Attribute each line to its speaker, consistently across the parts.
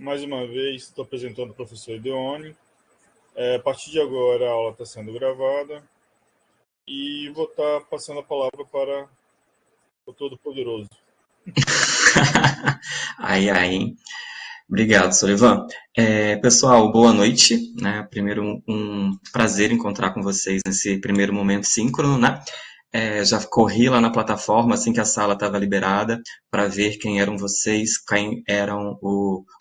Speaker 1: Mais uma vez, estou apresentando o professor Ideone. A partir de agora, a aula está sendo gravada e vou estar passando a palavra para o Todo-Poderoso.
Speaker 2: Ai, ai, hein? Obrigado, Solivan. Pessoal, boa noite, né? Primeiro, um prazer encontrar com vocês nesse primeiro momento síncrono, né? Já corri lá na plataforma assim que a sala estava liberada para ver quem eram vocês,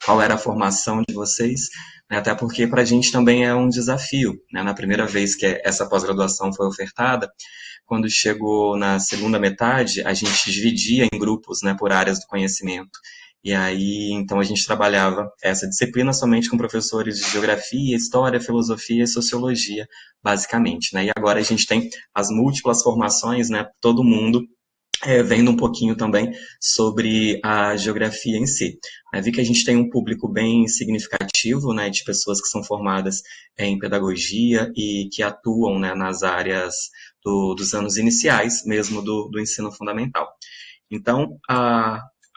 Speaker 2: qual era a formação de vocês, né? Até porque para a gente também é um desafio, né? Na primeira vez que essa pós-graduação foi ofertada, quando chegou na segunda metade, a gente dividia em grupos, né, por áreas do conhecimento. E aí, então, a gente trabalhava essa disciplina somente com professores de geografia, história, filosofia e sociologia, basicamente, né? E agora a gente tem as múltiplas formações, né? Todo mundo vendo um pouquinho também sobre a geografia em si. Vi que a gente tem um público bem significativo, né, de pessoas que são formadas em pedagogia e que atuam, né, nas áreas dos anos iniciais, mesmo do ensino fundamental. Então,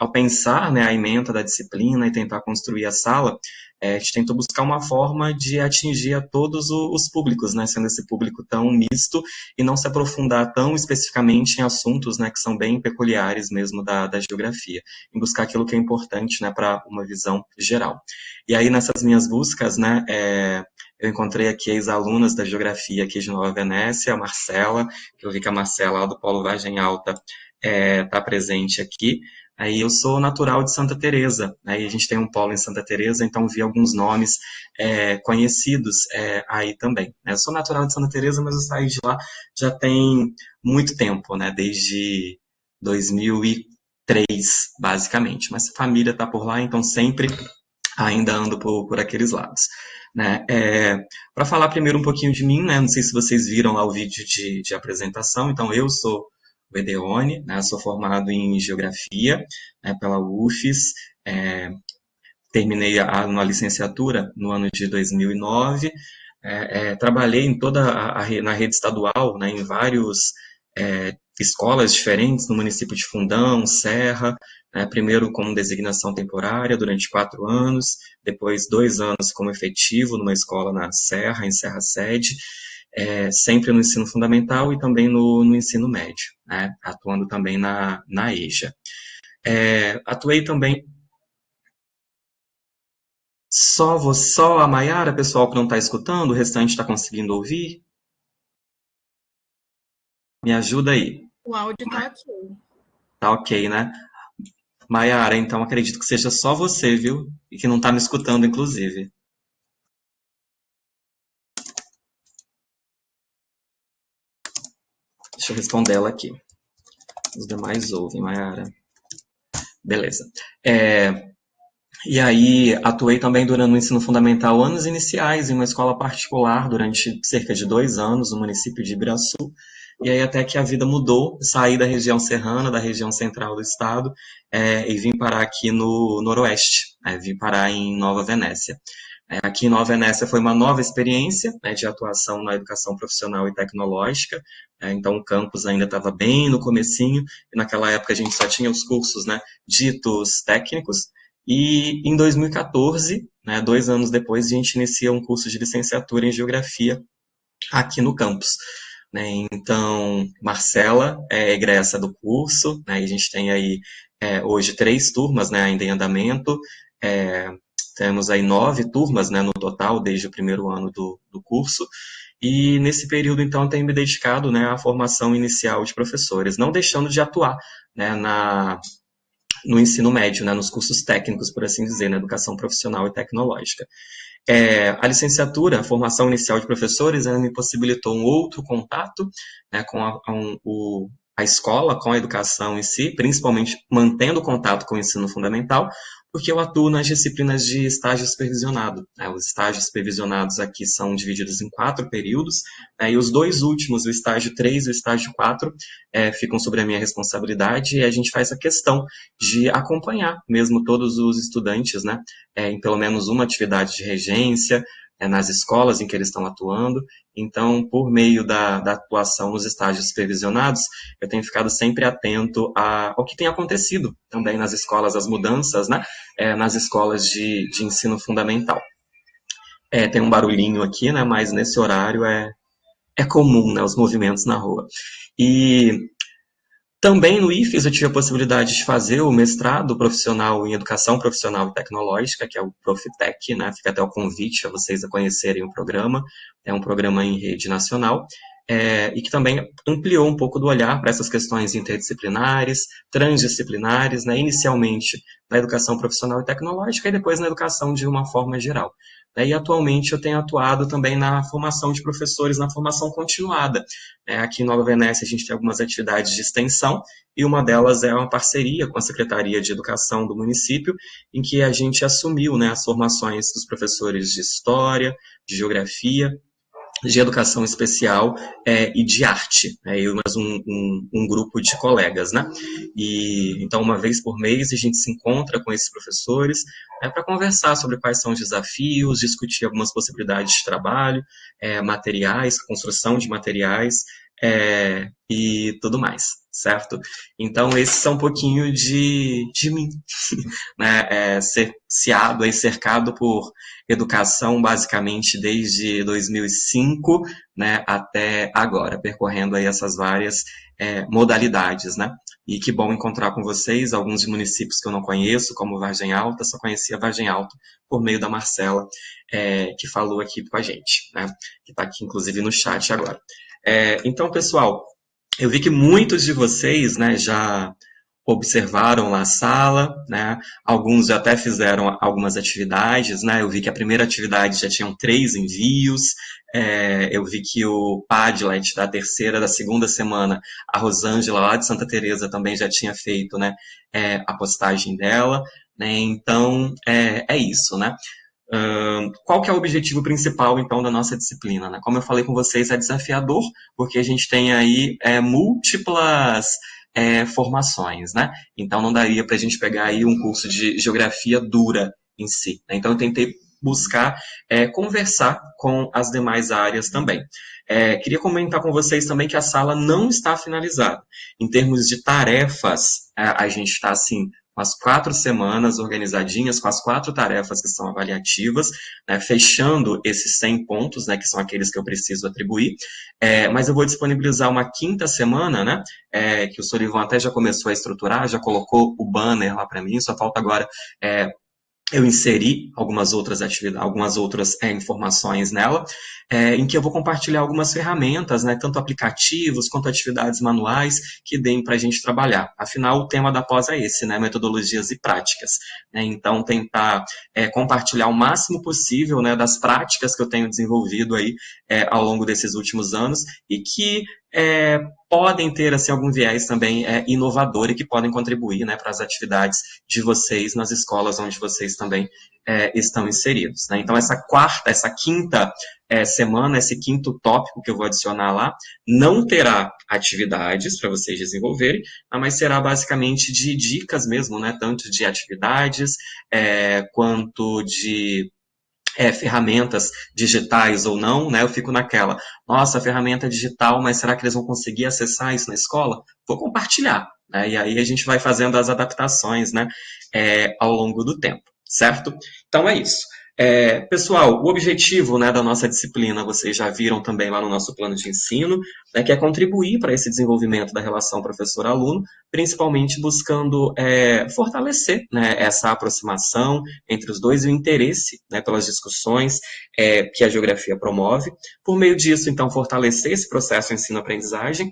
Speaker 2: ao pensar, né, a ementa da disciplina e tentar construir a sala, a gente tentou buscar uma forma de atingir a todos os públicos, né, sendo esse público tão misto e não se aprofundar tão especificamente em assuntos, né, que são bem peculiares mesmo da geografia, em buscar aquilo que é importante, né, para uma visão geral. E aí, nessas minhas buscas, né, eu encontrei aqui ex-alunas da geografia aqui de Nova Venécia, a Marcela, que eu vi que a Marcela, lá do Polo Vargem Alta, está presente aqui. Aí eu sou natural de Santa Teresa, aí a gente tem um polo em Santa Teresa, então vi alguns nomes conhecidos aí também. Eu sou natural de Santa Teresa, mas eu saí de lá já tem muito tempo, né? Desde 2003, basicamente. Mas a família está por lá, então sempre ainda ando por aqueles lados. Né? Para falar primeiro um pouquinho de mim, né? Não sei se vocês viram lá o vídeo de apresentação, então eu sou o Edeone, né? Sou formado em Geografia, né, pela UFES, terminei uma licenciatura no ano de 2009, trabalhei em na rede estadual, né, em vários escolas diferentes no município de Fundão, Serra, né, primeiro como designação temporária durante 4 anos, depois 2 anos como efetivo numa escola na Serra, em Serra Sede, sempre no ensino fundamental e também no ensino médio, né, atuando também na EJA. Atuei também só a Maiara, pessoal que não está escutando, o restante está conseguindo ouvir? Me ajuda aí.
Speaker 3: O áudio está ok.
Speaker 2: Tá ok, né? Maiara, então acredito que seja só você, viu? E que não está me escutando, inclusive. Deixa eu responder ela aqui. Os demais ouvem, Maiara. Beleza. E aí, atuei também durante o ensino fundamental, anos iniciais, em uma escola particular, durante cerca de 2 anos, no município de Ibiraçu. E aí, até que a vida mudou, saí da região serrana, da região central do estado, e vim parar aqui no noroeste, vim parar em Nova Venécia. Aqui em Nova Venécia foi uma nova experiência, né, de atuação na educação profissional e tecnológica, então o campus ainda estava bem no comecinho, e naquela época a gente só tinha os cursos, né, ditos técnicos, e em 2014, né, 2 anos depois, a gente inicia um curso de licenciatura em Geografia aqui no campus. Né? Então, Marcela é egressa do curso, né, e a gente tem aí hoje 3 turmas, né, ainda em andamento, temos aí 9 turmas, né, no total, desde o primeiro ano do curso, e nesse período, então, eu tenho me dedicado, né, à formação inicial de professores, não deixando de atuar, né, no ensino médio, né, nos cursos técnicos, por assim dizer, na educação profissional e tecnológica. A licenciatura, a formação inicial de professores, ela me possibilitou um outro contato, né, com a escola, com a educação em si, principalmente mantendo contato com o ensino fundamental, porque eu atuo nas disciplinas de estágio supervisionado. Né? Os estágios supervisionados aqui são divididos em 4 períodos, e os 2 últimos, o estágio 3 e o estágio 4, ficam sobre a minha responsabilidade, e a gente faz a questão de acompanhar mesmo todos os estudantes, né, em pelo menos uma atividade de regência, nas escolas em que eles estão atuando. Então, por meio da atuação nos estágios supervisionados, eu tenho ficado sempre atento ao que tem acontecido também nas escolas, as mudanças, né, nas escolas de ensino fundamental. Tem um barulhinho aqui, né, mas nesse horário é comum, né, os movimentos na rua. E também no IFES eu tive a possibilidade de fazer o mestrado profissional em Educação Profissional e Tecnológica, que é o Profitec, né? Fica até o convite a vocês a conhecerem o programa. É um programa em rede nacional, e que também ampliou um pouco do olhar para essas questões interdisciplinares, transdisciplinares, né? Inicialmente na educação profissional e tecnológica e depois na educação de uma forma geral. E atualmente eu tenho atuado também na formação de professores, na formação continuada. Aqui em Nova Venécia a gente tem algumas atividades de extensão e uma delas é uma parceria com a Secretaria de Educação do município, em que a gente assumiu, né, as formações dos professores de História, de Geografia, de Educação Especial e de Arte, eu mais um grupo de colegas, né? E então, uma vez por mês, a gente se encontra com esses professores para conversar sobre quais são os desafios, discutir algumas possibilidades de trabalho, materiais, construção de materiais e tudo mais, certo? Então, esse é um pouquinho de mim, né? Cercado por educação basicamente desde 2005, né, até agora, percorrendo aí essas várias modalidades, né? E que bom encontrar com vocês, alguns de municípios que eu não conheço, como Vargem Alta, só conhecia Vargem Alta por meio da Marcela, que falou aqui com a gente, né? Que está aqui, inclusive, no chat agora. Então, pessoal, eu vi que muitos de vocês, né, já observaram lá a sala, né? Alguns já até fizeram algumas atividades, né? Eu vi que a primeira atividade já tinham 3 envios, eu vi que o Padlet da segunda semana, a Rosângela lá de Santa Teresa também já tinha feito, né, a postagem dela, né? Então, é isso, né? Qual que é o objetivo principal, então, da nossa disciplina, né? Como eu falei com vocês, é desafiador, porque a gente tem aí múltiplas formações, né? Então, não daria para a gente pegar aí um curso de geografia dura em si, né? Então, eu tentei buscar conversar com as demais áreas também. Queria comentar com vocês também que a sala não está finalizada. Em termos de tarefas, a gente está, assim, com as 4 semanas organizadinhas, com as 4 tarefas que são avaliativas, né, fechando esses 100 pontos, né, que são aqueles que eu preciso atribuir, mas eu vou disponibilizar uma 5ª semana, né, que o Solivan até já começou a estruturar, já colocou o banner lá para mim, só falta agora eu inseri algumas outras atividades, algumas outras informações nela, em que eu vou compartilhar algumas ferramentas, né, tanto aplicativos quanto atividades manuais que deem para a gente trabalhar. Afinal, o tema da pós é esse, né, metodologias e práticas. Então, tentar compartilhar o máximo possível, né, das práticas que eu tenho desenvolvido aí ao longo desses últimos anos e que podem ter assim, algum viés também inovador e que podem contribuir, né, para as atividades de vocês nas escolas onde vocês também estão inseridos, né? Então, essa 5ª semana, esse 5º tópico que eu vou adicionar lá, não terá atividades para vocês desenvolverem, mas será basicamente de dicas mesmo, né, tanto de atividades quanto de ferramentas digitais ou não, né? Eu fico naquela, nossa, ferramenta digital, mas será que eles vão conseguir acessar isso na escola? Vou compartilhar, né? E aí a gente vai fazendo as adaptações, né, ao longo do tempo, certo? Então é isso. Pessoal, o objetivo, né, da nossa disciplina, vocês já viram também lá no nosso plano de ensino, né, que é contribuir para esse desenvolvimento da relação professor-aluno, principalmente buscando fortalecer, né, essa aproximação entre os dois e o interesse, né, pelas discussões que a geografia promove. Por meio disso, então, fortalecer esse processo de ensino-aprendizagem,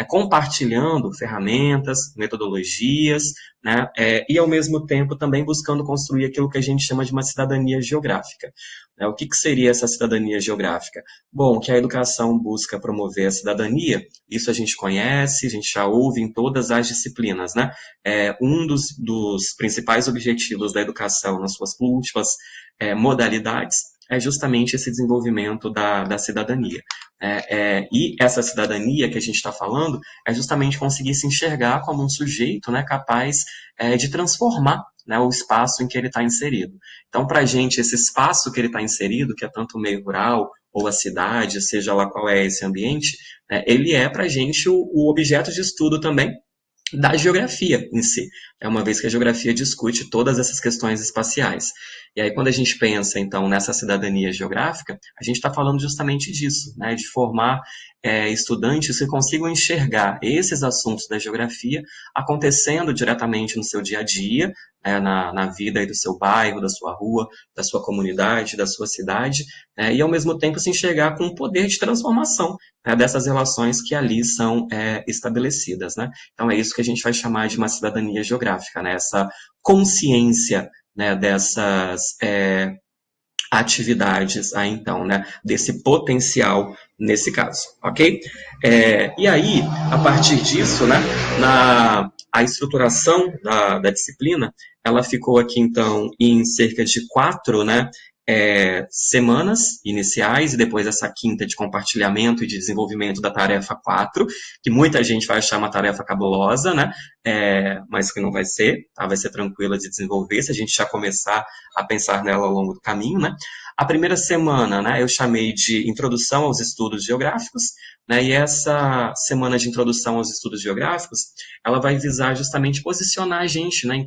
Speaker 2: compartilhando ferramentas, metodologias, né, e, ao mesmo tempo, também buscando construir aquilo que a gente chama de uma cidadania geográfica. O que seria essa cidadania geográfica? Bom, que a educação busca promover a cidadania, isso a gente conhece, a gente já ouve em todas as disciplinas, né? Um dos principais objetivos da educação nas suas múltiplas modalidades é justamente esse desenvolvimento da cidadania. E essa cidadania que a gente está falando é justamente conseguir se enxergar como um sujeito, né, capaz de transformar, né, o espaço em que ele está inserido. Então, para a gente, esse espaço que ele está inserido, que é tanto o meio rural ou a cidade, seja lá qual é esse ambiente, ele é para a gente o objeto de estudo também da geografia em si, uma vez que a geografia discute todas essas questões espaciais. E aí, quando a gente pensa, então, nessa cidadania geográfica, a gente está falando justamente disso, né, de formar estudantes que consigam enxergar esses assuntos da geografia acontecendo diretamente no seu dia a dia, na vida aí do seu bairro, da sua rua, da sua comunidade, da sua cidade, e ao mesmo tempo se enxergar com o poder de transformação, dessas relações que ali são estabelecidas, né? Então é isso que a gente vai chamar de uma cidadania geográfica, né? Essa consciência, né, dessas atividades aí então, né, desse potencial nesse caso, ok? E aí, a partir disso, né, a estruturação da disciplina, ela ficou aqui então em cerca de 4, né, semanas iniciais, e depois essa quinta de compartilhamento e de desenvolvimento da tarefa 4, que muita gente vai achar uma tarefa cabulosa, né? Mas que não vai ser, tá? Vai ser tranquila de desenvolver, se a gente já começar a pensar nela ao longo do caminho, né? A primeira semana, né, eu chamei de Introdução aos Estudos Geográficos, né, e essa semana de Introdução aos Estudos Geográficos, ela vai visar justamente posicionar a gente, né,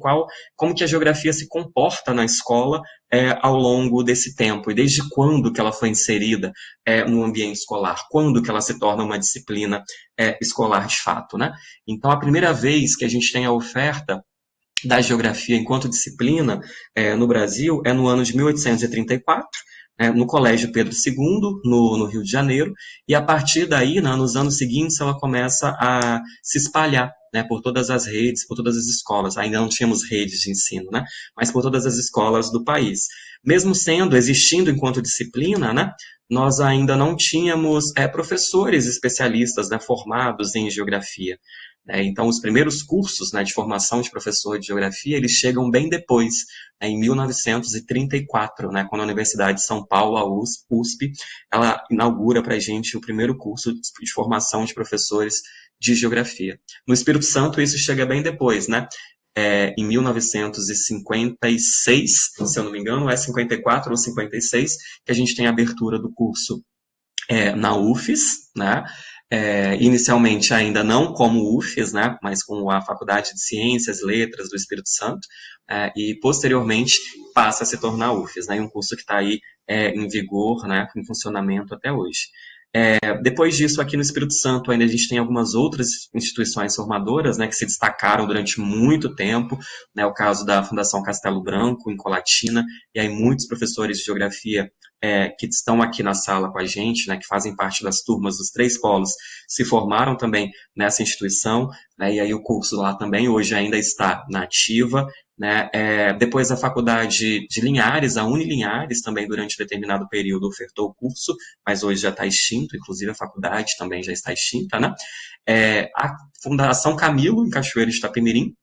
Speaker 2: como que a geografia se comporta na escola ao longo desse tempo, e desde quando que ela foi inserida no ambiente escolar, quando que ela se torna uma disciplina escolar de fato, né? Então, a primeira vez que a gente tem a oferta da geografia enquanto disciplina no Brasil é no ano de 1834, no Colégio Pedro II, no Rio de Janeiro, e a partir daí, né, nos anos seguintes, ela começa a se espalhar, né, por todas as redes, por todas as escolas. Ainda não tínhamos redes de ensino, né, mas por todas as escolas do país. Mesmo existindo enquanto disciplina, né, nós ainda não tínhamos professores especialistas, né, formados em geografia. Então, os primeiros cursos, né, de formação de professor de geografia, eles chegam bem depois, em 1934, né, quando a Universidade de São Paulo, a USP, ela inaugura para a gente o primeiro curso de formação de professores de geografia. No Espírito Santo, isso chega bem depois, né? Em 1956, se eu não me engano, 54 ou 56, que a gente tem a abertura do curso na UFES, né? Inicialmente ainda não como UFES, né, mas com a Faculdade de Ciências e Letras do Espírito Santo, e posteriormente passa a se tornar UFES, né, um curso que está aí em vigor, né, em funcionamento até hoje. Depois disso, aqui no Espírito Santo, ainda a gente tem algumas outras instituições formadoras, né, que se destacaram durante muito tempo, né, o caso da Fundação Castelo Branco, em Colatina, e aí muitos professores de geografia que estão aqui na sala com a gente, né, que fazem parte das turmas dos 3 polos, se formaram também nessa instituição, né, e aí o curso lá também hoje ainda está na ativa, né. Depois a Faculdade de Linhares, a Unilinhares, também durante determinado período ofertou o curso, mas hoje já está extinto, inclusive a faculdade também já está extinta, né. A Fundação Camilo, em Cachoeiro de Itapemirim,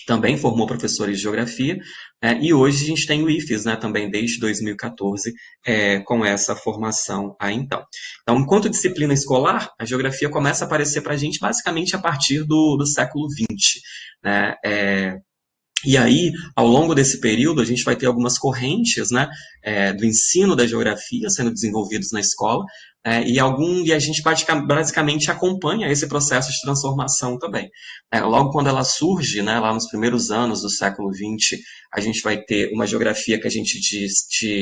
Speaker 2: também formou professores de geografia, e hoje a gente tem o IFES, né, também desde 2014, com essa formação aí então. Então, enquanto disciplina escolar, a geografia começa a aparecer para a gente basicamente a partir do século XX, né. E aí, ao longo desse período, a gente vai ter algumas correntes, né, do ensino da geografia sendo desenvolvidos na escola, e a gente basicamente acompanha esse processo de transformação também. Logo quando ela surge, né, lá nos primeiros anos do século XX, a gente vai ter uma geografia que a gente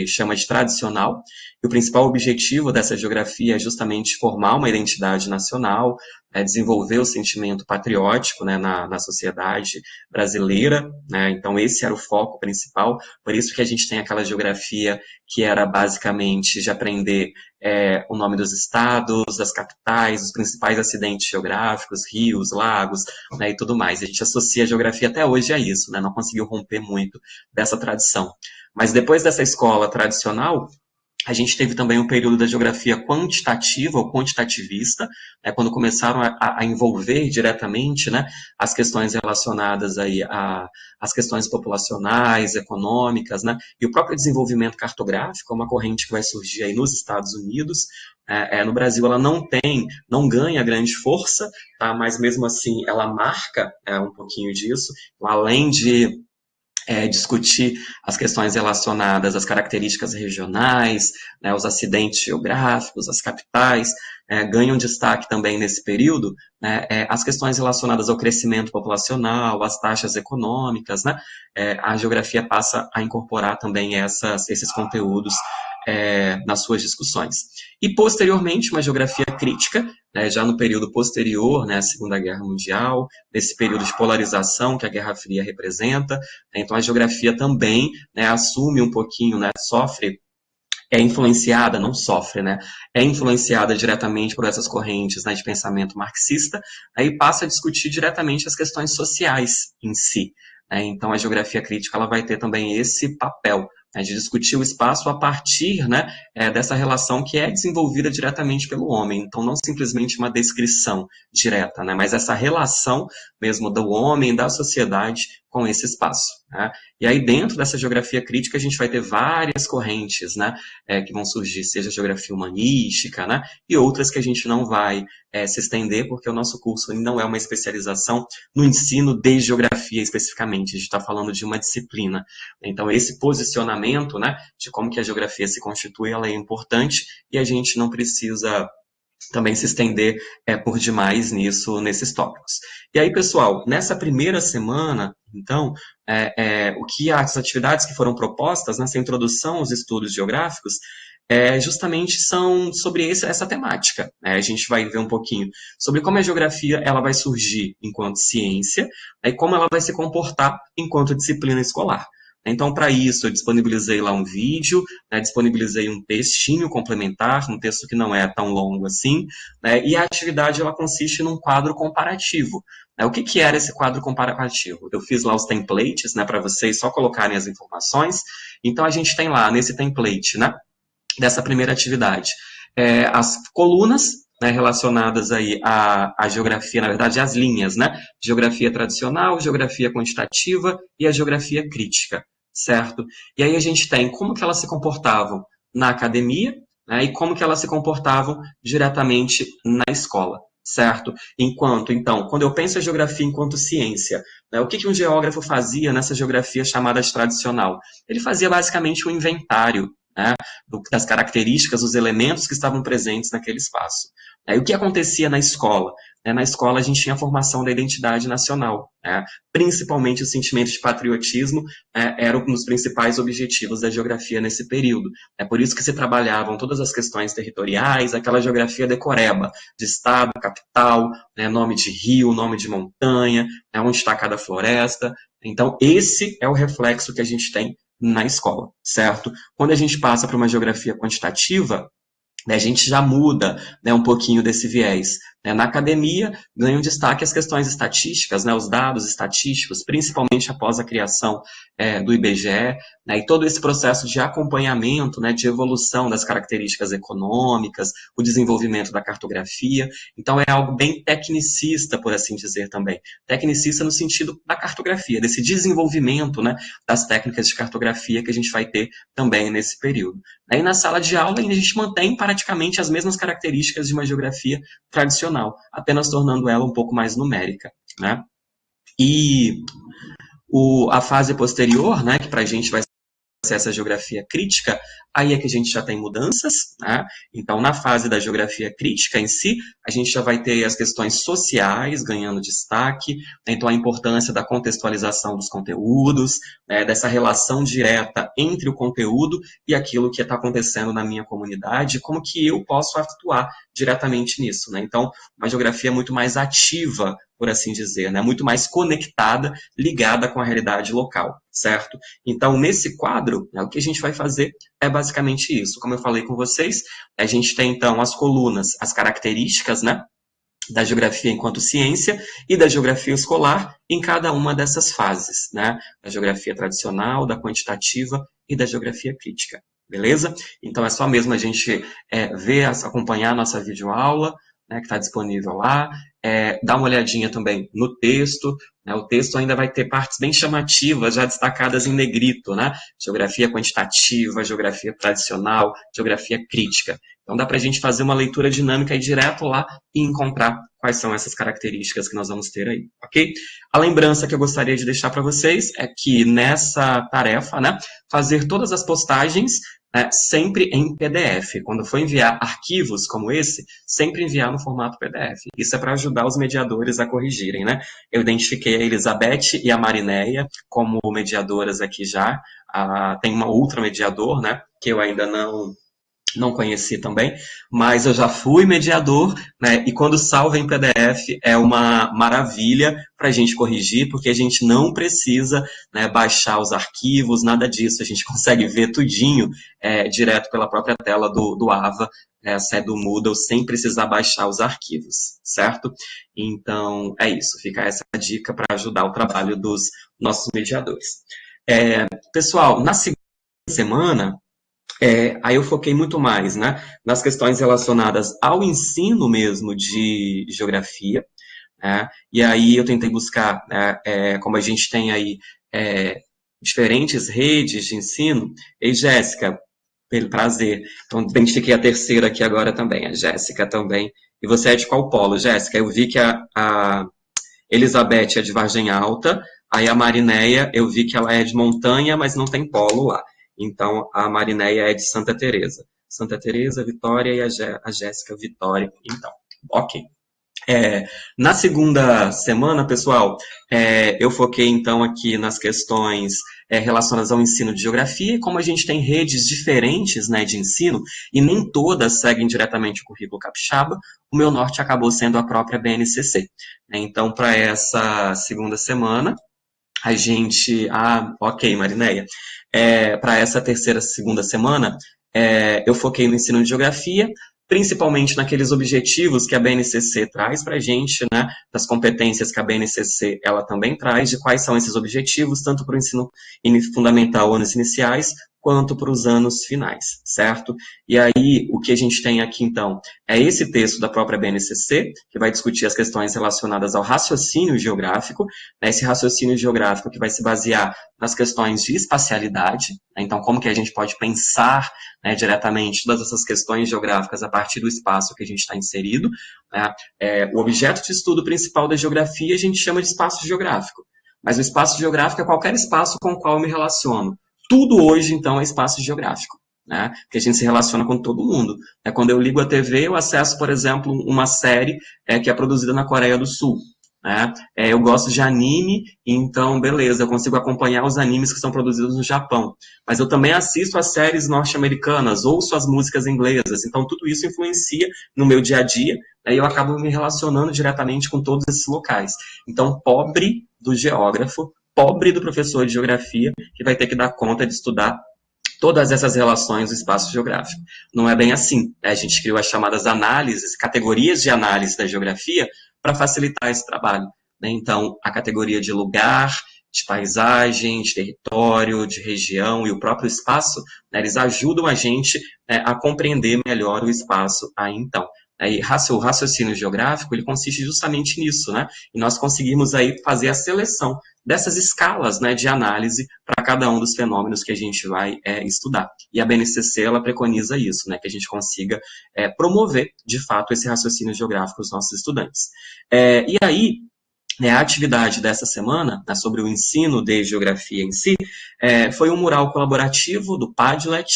Speaker 2: chama de tradicional, e o principal objetivo dessa geografia é justamente formar uma identidade nacional, desenvolver o sentimento patriótico, né, na sociedade brasileira, né. Então esse era o foco principal, por isso que a gente tem aquela geografia que era basicamente de aprender o nome dos estados, das capitais, os principais acidentes geográficos, rios, lagos, né, e tudo mais. A gente associa a geografia até hoje a isso, né, não conseguiu romper muito dessa tradição. Mas depois dessa escola tradicional, A gente teve também um período da geografia quantitativa ou quantitativista, né, quando começaram a envolver diretamente, né, as questões relacionadas aí às questões populacionais, econômicas, né, e o próprio desenvolvimento cartográfico, uma corrente que vai surgir aí nos Estados Unidos. No Brasil ela não ganha grande força, tá, mas mesmo assim ela marca um pouquinho disso. Então, além de discutir as questões relacionadas às características regionais, né, os acidentes geográficos, as capitais, ganham destaque também nesse período, né, as questões relacionadas ao crescimento populacional, às taxas econômicas, né, a geografia passa a incorporar também esses conteúdos nas suas discussões. E, posteriormente, uma geografia crítica, né, já no período posterior, né, à Segunda Guerra Mundial, nesse período de polarização que a Guerra Fria representa. Então, a geografia também, né, assume um pouquinho, né, não sofre, né, é influenciada diretamente por essas correntes, né, de pensamento marxista, aí passa a discutir diretamente as questões sociais em si. Né. Então, a geografia crítica ela vai ter também esse papel, né, de discutir o espaço a partir, né, dessa relação que é desenvolvida diretamente pelo homem. Então, não simplesmente uma descrição direta, né, mas essa relação mesmo do homem, da sociedade com esse espaço. Né. E aí, dentro dessa geografia crítica, a gente vai ter várias correntes, né, que vão surgir, seja a geografia humanística, né, e outras que a gente não vai se estender, porque o nosso curso não é uma especialização no ensino de geografia especificamente, a gente está falando de uma disciplina. Então, esse posicionamento, né, de como que a geografia se constitui, ela é importante e a gente não precisa também se estender por demais nesses tópicos. E aí, pessoal, nessa primeira semana, então, as atividades que foram propostas nessa introdução aos estudos geográficos justamente são sobre essa temática. Né? A gente vai ver um pouquinho sobre como a geografia ela vai surgir enquanto ciência, né, e como ela vai se comportar enquanto disciplina escolar. Então, para isso, eu disponibilizei lá um vídeo, né, disponibilizei um textinho complementar, um texto que não é tão longo assim, né, e a atividade ela consiste num quadro comparativo. Né, o que era esse quadro comparativo? Eu fiz lá os templates, né, para vocês só colocarem as informações. Então, a gente tem lá nesse template, né, dessa primeira atividade, as colunas, né, relacionadas aí à geografia, na verdade, as linhas, né? Geografia tradicional, geografia quantitativa e a geografia crítica, certo? E aí a gente tem como que elas se comportavam na academia, né, e como que elas se comportavam diretamente na escola, certo? Então, quando eu penso em geografia enquanto ciência, né, o que um geógrafo fazia nessa geografia chamada de tradicional? Ele fazia basicamente um inventário, né, das características, dos elementos que estavam presentes naquele espaço. E o que acontecia na escola? Na escola a gente tinha a formação da identidade nacional, né? Principalmente o sentimento de patriotismo era um dos principais objetivos da geografia nesse período. É por isso que se trabalhavam todas as questões territoriais, aquela geografia decoreba, de estado, capital, né, nome de rio, nome de montanha, onde está cada floresta. Então esse é o reflexo que a gente tem na escola, certo? Quando a gente passa para uma geografia quantitativa, a gente já muda, né, um pouquinho desse viés. Na academia, ganham destaque as questões estatísticas, né, os dados estatísticos, principalmente após a criação do IBGE, né, e todo esse processo de acompanhamento, né, de evolução das características econômicas, o desenvolvimento da cartografia. Então, é algo bem tecnicista, por assim dizer também. Tecnicista no sentido da cartografia, desse desenvolvimento, né, das técnicas de cartografia que a gente vai ter também nesse período. Aí, na sala de aula, a gente mantém praticamente as mesmas características de uma geografia tradicional, apenas tornando ela um pouco mais numérica, né? E a fase posterior, né, que para a gente vai ser essa geografia crítica, aí é que a gente já tem mudanças, né? Então, na fase da geografia crítica em si, a gente já vai ter as questões sociais ganhando destaque, né? Então a importância da contextualização dos conteúdos, né, dessa relação direta entre o conteúdo e aquilo que está acontecendo na minha comunidade, como que eu posso atuar diretamente nisso, né? Então, uma geografia muito mais ativa, por assim dizer, né? Muito mais conectada, ligada com a realidade local, certo? Então, nesse quadro, né, o que a gente vai fazer é basicamente isso. Como eu falei com vocês, a gente tem, então, as colunas, as características, né, da geografia enquanto ciência e da geografia escolar em cada uma dessas fases, né? Da geografia tradicional, da quantitativa e da geografia crítica. beleza? Então é só mesmo a gente ver, acompanhar a nossa videoaula, né, que está disponível lá, dá uma olhadinha também no texto, né, o texto ainda vai ter partes bem chamativas, já destacadas em negrito, né? Geografia quantitativa, geografia tradicional, geografia crítica. Então dá para a gente fazer uma leitura dinâmica e direto lá e encontrar quais são essas características que nós vamos ter aí, ok? A lembrança que eu gostaria de deixar para vocês é que nessa tarefa, né, fazer todas as postagens sempre em PDF. Quando for enviar arquivos como esse, sempre enviar no formato PDF. Isso é para ajudar os mediadores a corrigirem, né? Eu identifiquei a Elizabeth e a Marinéia como mediadoras aqui já. Tem uma outra mediador, né, que eu ainda não conheci também, mas eu já fui mediador, né, e quando salva em PDF é uma maravilha para a gente corrigir, porque a gente não precisa, né, baixar os arquivos, nada disso, a gente consegue ver tudinho direto pela própria tela do AVA, se é do Moodle, sem precisar baixar os arquivos, certo? Então, é isso, fica essa dica para ajudar o trabalho dos nossos mediadores. Pessoal, na segunda semana, aí eu foquei muito mais, né, nas questões relacionadas ao ensino mesmo de geografia, né, e aí eu tentei buscar, como a gente tem aí diferentes redes de ensino. Ei, Jéssica, prazer. Então, identifiquei a terceira aqui agora também, a Jéssica também. E você é de qual polo, Jéssica? Eu vi que a Elizabeth é de Vargem Alta, aí a Marinéia, eu vi que ela é de Montanha, mas não tem polo lá. Então, a Marinéia é de Santa Teresa. Santa Teresa, Vitória, e a Jéssica, Vitória. Então, ok. Na segunda semana, pessoal, eu foquei então aqui nas questões relacionadas ao ensino de geografia, e como a gente tem redes diferentes, né, de ensino, e nem todas seguem diretamente o currículo capixaba, o meu norte acabou sendo a própria BNCC. Então, para essa segunda semana, a gente... ok, Marinéia. Para essa segunda semana, eu foquei no ensino de geografia, principalmente naqueles objetivos que a BNCC traz para a gente, né, das competências que a BNCC ela também traz, de quais são esses objetivos, tanto para o ensino fundamental, anos iniciais, quanto para os anos finais, certo? E aí, o que a gente tem aqui, então, é esse texto da própria BNCC, que vai discutir as questões relacionadas ao raciocínio geográfico, né, esse raciocínio geográfico que vai se basear nas questões de espacialidade, né, então, como que a gente pode pensar, né, diretamente todas essas questões geográficas a partir do espaço que a gente está inserido, né? O objeto de estudo principal da geografia a gente chama de espaço geográfico, mas o espaço geográfico é qualquer espaço com o qual eu me relaciono. Tudo hoje, então, é espaço geográfico, né? Porque a gente se relaciona com todo mundo. Quando eu ligo a TV, eu acesso, por exemplo, uma série que é produzida na Coreia do Sul, né? Eu gosto de anime, então, beleza, eu consigo acompanhar os animes que são produzidos no Japão. Mas eu também assisto as séries norte-americanas, ouço as músicas inglesas, então tudo isso influencia no meu dia a dia, e eu acabo me relacionando diretamente com todos esses locais. Então, pobre do geógrafo, pobre do professor de geografia, que vai ter que dar conta de estudar todas essas relações do espaço geográfico. Não é bem assim. A gente criou as chamadas análises, categorias de análise da geografia, para facilitar esse trabalho. Então, a categoria de lugar, de paisagem, de território, de região e o próprio espaço, eles ajudam a gente a compreender melhor o espaço aí então. E o raciocínio geográfico, ele consiste justamente nisso, né? E nós conseguimos aí fazer a seleção dessas escalas, né, de análise para cada um dos fenômenos que a gente vai estudar. E a BNCC, ela preconiza isso, né, que a gente consiga promover, de fato, esse raciocínio geográfico para os nossos estudantes. E aí, a atividade dessa semana, né, sobre o ensino de geografia em si, foi um mural colaborativo do Padlet.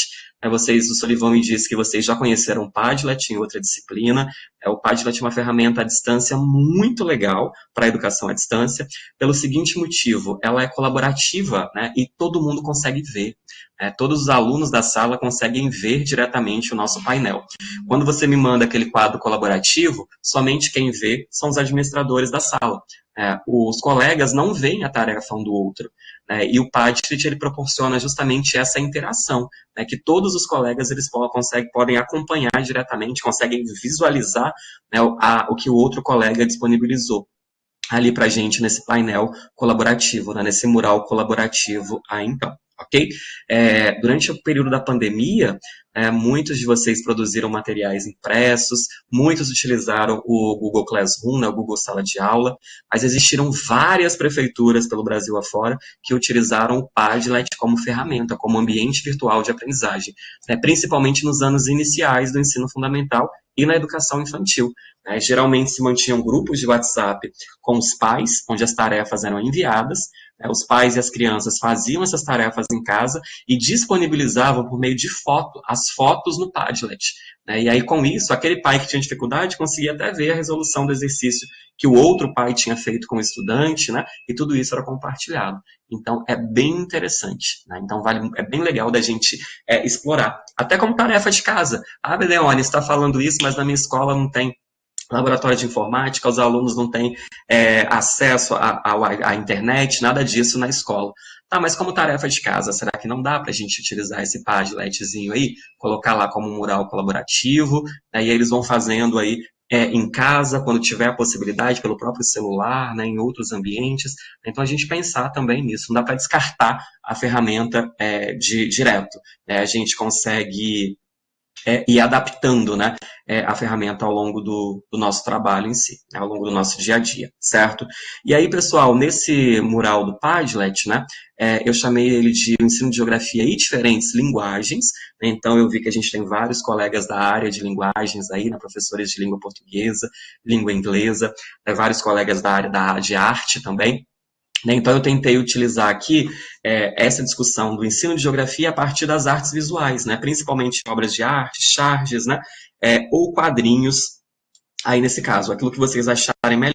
Speaker 2: Vocês, o Solivan me disse que vocês já conheceram o Padlet em outra disciplina. O Padlet é uma ferramenta à distância muito legal para a educação à distância, pelo seguinte motivo: ela é colaborativa, né, e todo mundo consegue ver. Todos os alunos da sala conseguem ver diretamente o nosso painel. Quando você me manda aquele quadro colaborativo, somente quem vê são os administradores da sala. Os colegas não veem a tarefa um do outro. E o Padlet, ele proporciona justamente essa interação, que todos os colegas eles podem acompanhar diretamente, conseguem visualizar, né, o que o outro colega disponibilizou ali para a gente nesse painel colaborativo, né, nesse mural colaborativo aí então. ok? Durante o período da pandemia, muitos de vocês produziram materiais impressos, muitos utilizaram o Google Classroom, né, o Google Sala de Aula, mas existiram várias prefeituras pelo Brasil afora que utilizaram o Padlet como ferramenta, como ambiente virtual de aprendizagem, né, principalmente nos anos iniciais do ensino fundamental e na educação infantil. Geralmente se mantinham grupos de WhatsApp com os pais, onde as tarefas eram enviadas, os pais e as crianças faziam essas tarefas em casa e disponibilizavam por meio de foto, as fotos no Padlet. E aí, com isso, aquele pai que tinha dificuldade conseguia até ver a resolução do exercício que o outro pai tinha feito com o estudante, né? E tudo isso era compartilhado. Então, é bem interessante. Né? Então, é bem legal da gente explorar. Até como tarefa de casa. Ah, Bedeone, você está falando isso, mas na minha escola não tem laboratório de informática, os alunos não têm acesso à internet, nada disso na escola. Tá, mas como tarefa de casa, será que não dá para a gente utilizar esse Padletzinho aí, colocar lá como um mural colaborativo, né, e eles vão fazendo aí em casa, quando tiver a possibilidade, pelo próprio celular, né, em outros ambientes. Então, a gente pensar também nisso, não dá para descartar a ferramenta direto. Né, a gente consegue ir adaptando, né, a ferramenta ao longo do nosso trabalho em si, né, ao longo do nosso dia a dia, certo? E aí, pessoal, nesse mural do Padlet, né, eu chamei ele de Ensino de Geografia e Diferentes Linguagens, né, então eu vi que a gente tem vários colegas da área de linguagens aí, né, professores de língua portuguesa, língua inglesa, vários colegas da área de arte também. Então, eu tentei utilizar aqui essa discussão do ensino de geografia a partir das artes visuais, né? Principalmente obras de arte, charges, né? Ou quadrinhos, aí nesse caso, aquilo que vocês acharem melhor.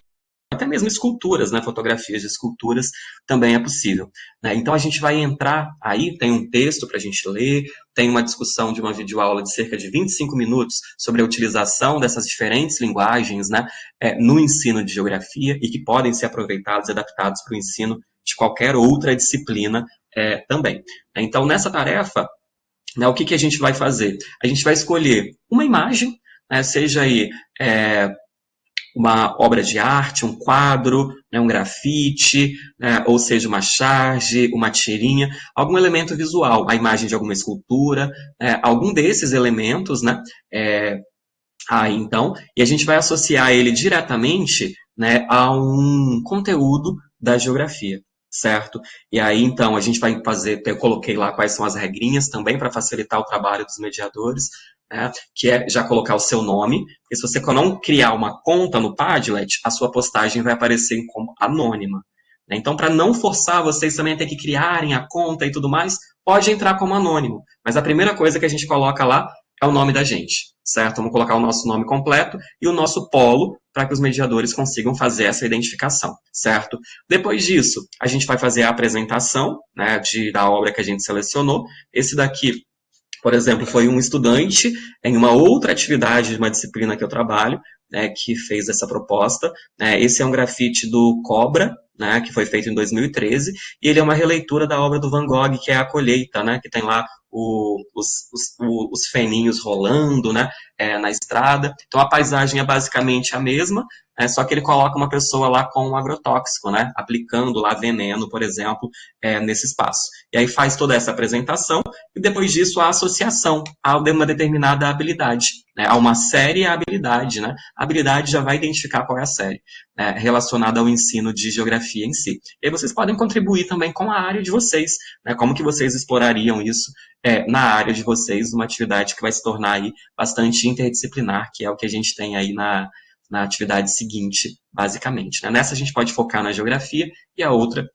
Speaker 2: Até mesmo esculturas, né? Fotografias de esculturas também é possível. Né? Então, a gente vai entrar aí, tem um texto para a gente ler, tem uma discussão de uma videoaula de cerca de 25 minutos sobre a utilização dessas diferentes linguagens, né? No ensino de geografia e que podem ser aproveitados e adaptados para o ensino de qualquer outra disciplina também. Então, nessa tarefa, né, o que a gente vai fazer? A gente vai escolher uma imagem, né, seja aí uma obra de arte, um quadro, né, um grafite, né, ou seja, uma charge, uma tirinha, algum elemento visual, a imagem de alguma escultura, algum desses elementos, né, aí então, e a gente vai associar ele diretamente, né, a um conteúdo da geografia, certo? E aí então a gente vai fazer, eu coloquei lá quais são as regrinhas também para facilitar o trabalho dos mediadores, né, que é já colocar o seu nome, porque se você não criar uma conta no Padlet, a sua postagem vai aparecer como anônima. Né? Então, para não forçar vocês também a ter que criarem a conta e tudo mais, pode entrar como anônimo. Mas a primeira coisa que a gente coloca lá é o nome da gente, certo? Vamos colocar o nosso nome completo e o nosso polo para que os mediadores consigam fazer essa identificação, certo? Depois disso, a gente vai fazer a apresentação, né, da obra que a gente selecionou. Esse daqui, por exemplo, foi um estudante em uma outra atividade de uma disciplina que eu trabalho, né, que fez essa proposta. Esse é um grafite do Cobra, né, que foi feito em 2013, e ele é uma releitura da obra do Van Gogh, que é A Colheita, né, que tem lá os feninhos rolando, né, na estrada. Então, a paisagem é basicamente a mesma, só que ele coloca uma pessoa lá com um agrotóxico, né, aplicando lá veneno, por exemplo, nesse espaço. E aí faz toda essa apresentação, e depois disso a associação a uma determinada habilidade, né, a uma série a habilidade, né. A habilidade já vai identificar qual é a série, relacionada ao ensino de geografia em si. E aí vocês podem contribuir também com a área de vocês, né, como que vocês explorariam isso na área de vocês, uma atividade que vai se tornar aí bastante interdisciplinar, que é o que a gente tem aí na atividade seguinte, basicamente. Né? Nessa a gente pode focar na geografia e a outra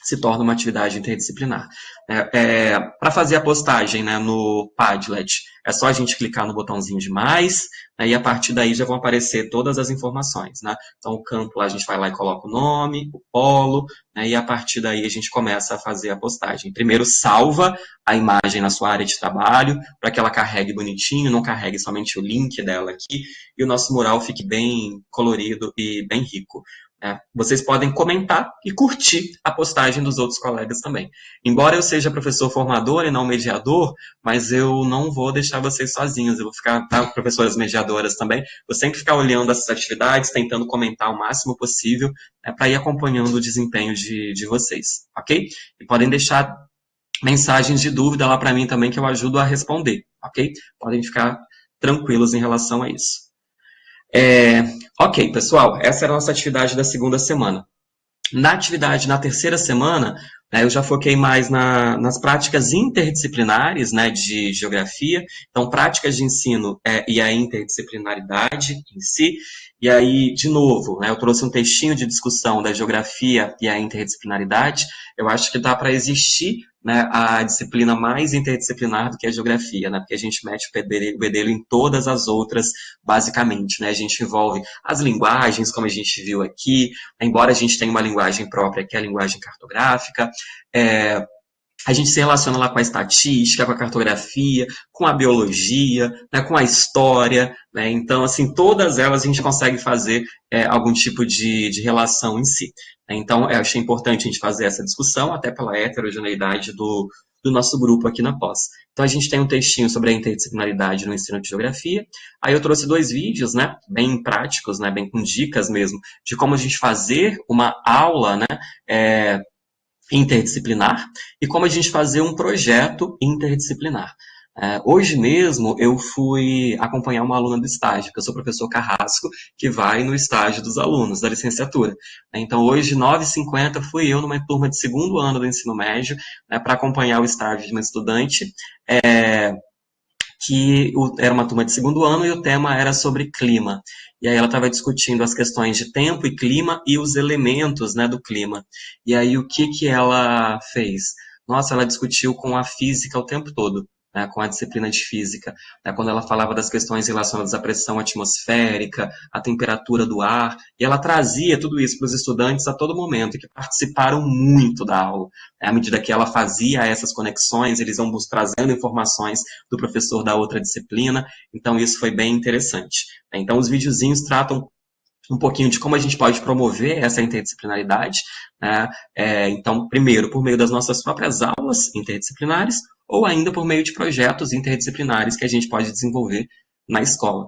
Speaker 2: se torna uma atividade interdisciplinar. Para fazer a postagem, né, no Padlet, é só a gente clicar no botãozinho de mais, né, e a partir daí já vão aparecer todas as informações. Né? Então, o campo lá a gente vai lá e coloca o nome, o polo, né, e a partir daí a gente começa a fazer a postagem. Primeiro, salva a imagem na sua área de trabalho, para que ela carregue bonitinho, não carregue somente o link dela aqui, e o nosso mural fique bem colorido e bem rico. Vocês podem comentar e curtir a postagem dos outros colegas também. Embora eu seja professor formador e não mediador, mas eu não vou deixar vocês sozinhos, eu vou ficar, professoras mediadoras também, vou sempre ficar olhando essas atividades, tentando comentar o máximo possível, para ir acompanhando o desempenho de vocês, ok? E podem deixar mensagens de dúvida lá para mim também que eu ajudo a responder, ok? Podem ficar tranquilos em relação a isso. Ok, pessoal, essa era a nossa atividade da segunda semana. Na atividade na terceira semana, né, eu já foquei mais nas práticas interdisciplinares, né, de geografia, então práticas de ensino e a interdisciplinaridade em si. E aí, de novo, né, eu trouxe um textinho de discussão da geografia e a interdisciplinaridade. Eu acho que dá para existir, né, a disciplina mais interdisciplinar do que a geografia, né, porque a gente mete o bedelho em todas as outras, basicamente, né, a gente envolve as linguagens, como a gente viu aqui, embora a gente tenha uma linguagem própria, que é a linguagem cartográfica, a gente se relaciona lá com a estatística, com a cartografia, com a biologia, né, com a história, né, então, assim, todas elas a gente consegue fazer algum tipo de relação em si. Então, eu achei importante a gente fazer essa discussão, até pela heterogeneidade do nosso grupo aqui na pós. Então, a gente tem um textinho sobre a interdisciplinaridade no ensino de geografia. Aí eu trouxe 2 vídeos, né, bem práticos, né, bem com dicas mesmo, de como a gente fazer uma aula, né, interdisciplinar e como a gente fazer um projeto interdisciplinar. Hoje mesmo eu fui acompanhar uma aluna do estágio, porque eu sou professor Carrasco, que vai no estágio dos alunos da licenciatura. Então hoje, 9h50, fui eu numa turma de segundo ano do ensino médio, né, para acompanhar o estágio de uma estudante, que era uma turma de segundo ano e o tema era sobre clima. E aí ela estava discutindo as questões de tempo e clima e os elementos, né, do clima. E aí o que ela fez? Nossa, ela discutiu com a física o tempo todo, né, com a disciplina de física, né, quando ela falava das questões relacionadas à pressão atmosférica, à temperatura do ar, e ela trazia tudo isso para os estudantes a todo momento, que participaram muito da aula. À medida que ela fazia essas conexões, eles iam trazendo informações do professor da outra disciplina, então isso foi bem interessante. Então os videozinhos tratam um pouquinho de como a gente pode promover essa interdisciplinaridade, né? Então, primeiro, por meio das nossas próprias aulas interdisciplinares, ou ainda por meio de projetos interdisciplinares que a gente pode desenvolver na escola.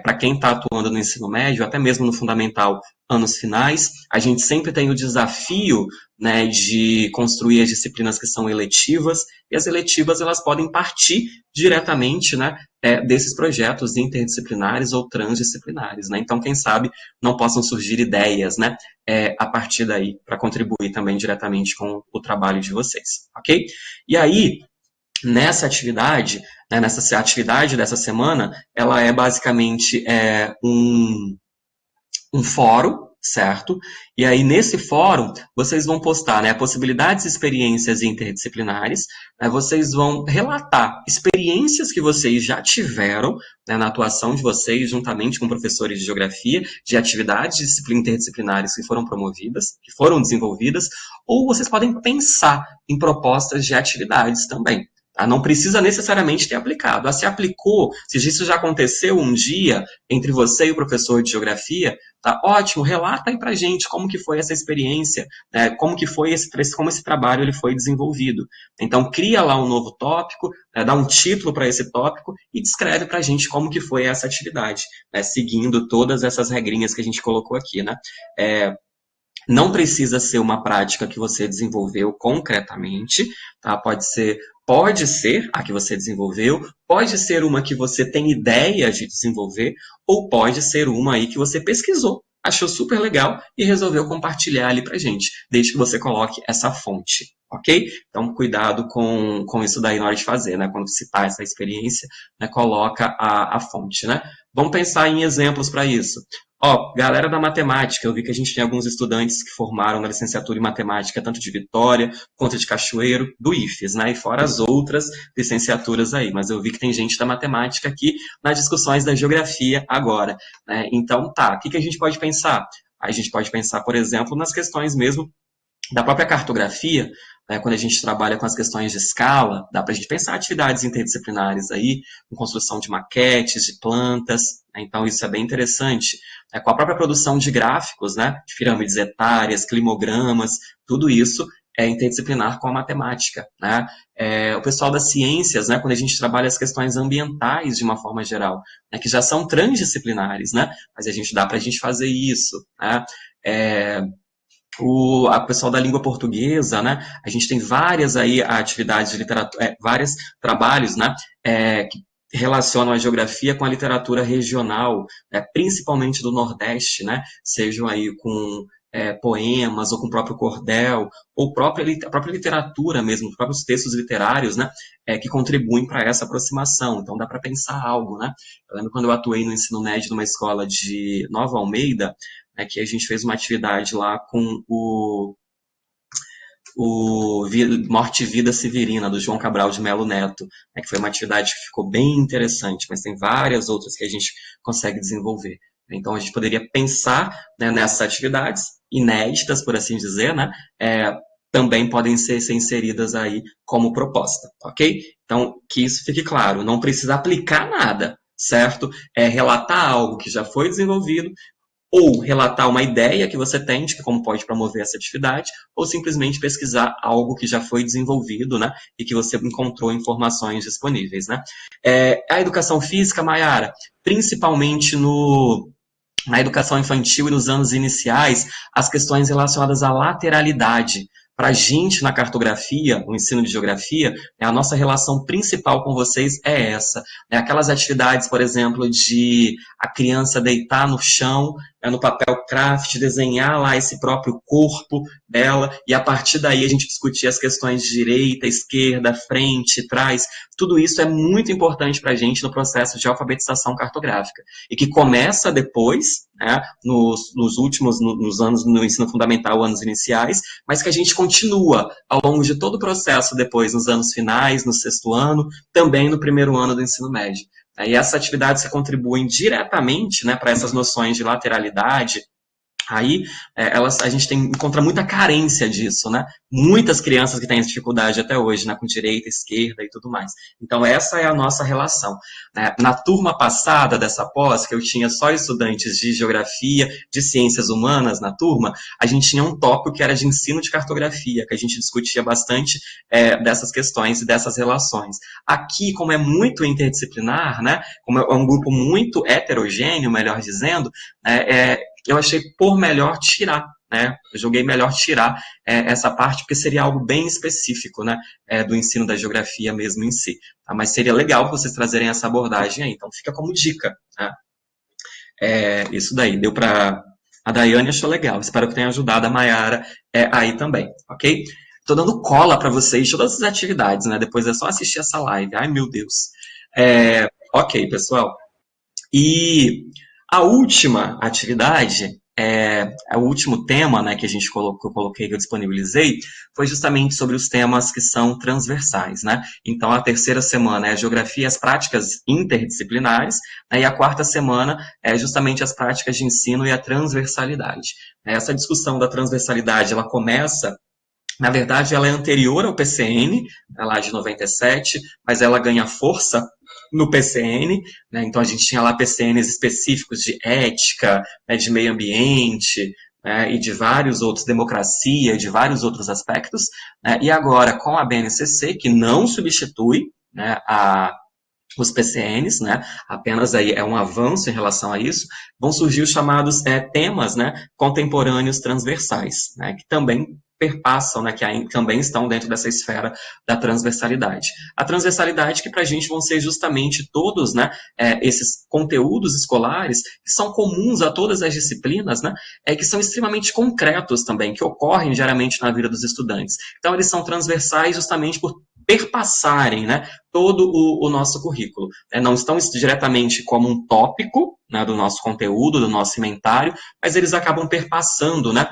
Speaker 2: Para quem está atuando no ensino médio, até mesmo no fundamental, anos finais, a gente sempre tem o desafio, né, de construir as disciplinas que são eletivas, e as eletivas elas podem partir diretamente, né, desses projetos interdisciplinares ou transdisciplinares, né? Então, quem sabe não possam surgir ideias, né, a partir daí, para contribuir também diretamente com o trabalho de vocês, ok? E aí, nessa atividade, né, nessa atividade dessa semana, ela é basicamente um fórum, certo? E aí, nesse fórum, vocês vão postar, né, possibilidades e experiências interdisciplinares, né, vocês vão relatar experiências que vocês já tiveram, né, na atuação de vocês, juntamente com professores de geografia, de atividades interdisciplinares que foram promovidas, que foram desenvolvidas, ou vocês podem pensar em propostas de atividades também. Não precisa necessariamente ter aplicado. Se aplicou, se isso já aconteceu um dia entre você e o professor de geografia, tá ótimo, relata aí pra gente como que foi essa experiência, né, como que foi como esse trabalho ele foi desenvolvido. Então, cria lá um novo tópico, dá um título para esse tópico e descreve pra gente como que foi essa atividade, né, seguindo todas essas regrinhas que a gente colocou aqui, né. Não precisa ser uma prática que você desenvolveu concretamente, tá? Pode ser a que você desenvolveu, pode ser uma que você tem ideia de desenvolver, ou pode ser uma aí que você pesquisou, achou super legal e resolveu compartilhar ali pra gente, desde que você coloque essa fonte, ok? Então, cuidado com isso daí na hora de fazer, né? Quando citar essa experiência, né, coloca a fonte, né? Vamos pensar em exemplos para isso. Galera da matemática, eu vi que a gente tem alguns estudantes que formaram na licenciatura em matemática, tanto de Vitória quanto de Cachoeiro, do IFES, né? E fora as outras licenciaturas aí. Mas eu vi que tem gente da matemática aqui nas discussões da geografia agora, né? Então, tá, o que a gente pode pensar? A gente pode pensar, por exemplo, nas questões mesmo da própria cartografia, né, quando a gente trabalha com as questões de escala, dá para a gente pensar atividades interdisciplinares aí, com construção de maquetes, de plantas, né, então isso é bem interessante. Com a própria produção de gráficos, né, de pirâmides etárias, climogramas, tudo isso é interdisciplinar com a matemática, né? O pessoal das ciências, né, quando a gente trabalha as questões ambientais de uma forma geral, né, que já são transdisciplinares, né, mas dá para a gente fazer isso, né? a pessoal da língua portuguesa, né? A gente tem várias aí atividades de literatura, vários trabalhos, né? Que relacionam a geografia com a literatura regional, principalmente do Nordeste, né? Sejam aí com poemas ou com o próprio cordel, ou a própria literatura mesmo, os próprios textos literários, né? Que contribuem para essa aproximação. Então dá para pensar algo, né? Eu lembro quando eu atuei no ensino médio numa escola de Nova Almeida, que a gente fez uma atividade lá com o Morte e Vida Severina, do João Cabral de Melo Neto, que foi uma atividade que ficou bem interessante, mas tem várias outras que a gente consegue desenvolver. Então, a gente poderia pensar, né, nessas atividades inéditas, por assim dizer, né, também podem ser inseridas aí como proposta, ok? Então, que isso fique claro, não precisa aplicar nada, certo? É relatar algo que já foi desenvolvido, ou relatar uma ideia que você tem de como pode promover essa atividade, ou simplesmente pesquisar algo que já foi desenvolvido, né, e que você encontrou informações disponíveis, né. A educação física, Mayara, principalmente na educação infantil e nos anos iniciais, as questões relacionadas à lateralidade. Para a gente, na cartografia, no ensino de geografia, a nossa relação principal com vocês é essa. Aquelas atividades, por exemplo, de a criança deitar no chão, no papel craft, desenhar lá esse próprio corpo dela, e a partir daí a gente discutir as questões de direita, esquerda, frente, trás. Tudo isso é muito importante para a gente no processo de alfabetização cartográfica, e que começa depois, né, nos anos no ensino fundamental, anos iniciais, mas que a gente continua ao longo de todo o processo depois, nos anos finais, no 6º ano, também no 1º ano do ensino médio. E essas atividades que contribuem diretamente, né, para essas noções de lateralidade, aí a gente encontra muita carência disso, né? Muitas crianças que têm dificuldade até hoje, né, com direita, esquerda e tudo mais. Então, essa é a nossa relação. Na turma passada dessa pós, que eu tinha só estudantes de geografia, de ciências humanas na turma, a gente tinha um tópico que era de ensino de cartografia, que a gente discutia bastante dessas questões e dessas relações. Aqui, como é muito interdisciplinar, né, como é um grupo muito heterogêneo, melhor dizendo, eu achei por melhor tirar, né? Eu julguei melhor tirar essa parte, porque seria algo bem específico, né, do ensino da geografia mesmo em si. Tá? Mas seria legal vocês trazerem essa abordagem aí. Então fica como dica. Né? Isso daí, deu para... A Daiane achou legal. Espero que tenha ajudado a Mayara aí também, ok? Estou dando cola para vocês todas as atividades, né? Depois é só assistir essa live. Ai, meu Deus. Ok, pessoal. E a última atividade, o último tema, né, que a gente que eu disponibilizei, foi justamente sobre os temas que são transversais, né? Então, a 3ª semana é a geografia e as práticas interdisciplinares, né, e a 4ª semana é justamente as práticas de ensino e a transversalidade. Essa discussão da transversalidade, ela começa... Na verdade, ela é anterior ao PCN, lá de 97, mas ela ganha força no PCN, né? Então a gente tinha lá PCNs específicos de ética, né, de meio ambiente, né, e de vários outros, democracia, de vários outros aspectos, né? E agora com a BNCC, que não substitui, né, os PCNs, né, apenas aí é um avanço em relação a isso, vão surgir os chamados temas, né, contemporâneos transversais, né, que também perpassam, né, que também estão dentro dessa esfera da transversalidade. A transversalidade que para a gente vão ser justamente todos, né, esses conteúdos escolares que são comuns a todas as disciplinas, né, que são extremamente concretos também, que ocorrem diariamente na vida dos estudantes. Então, eles são transversais justamente por perpassarem, né, todo o nosso currículo. Não estão diretamente como um tópico, né, do nosso conteúdo, do nosso cimentário, mas eles acabam perpassando, né,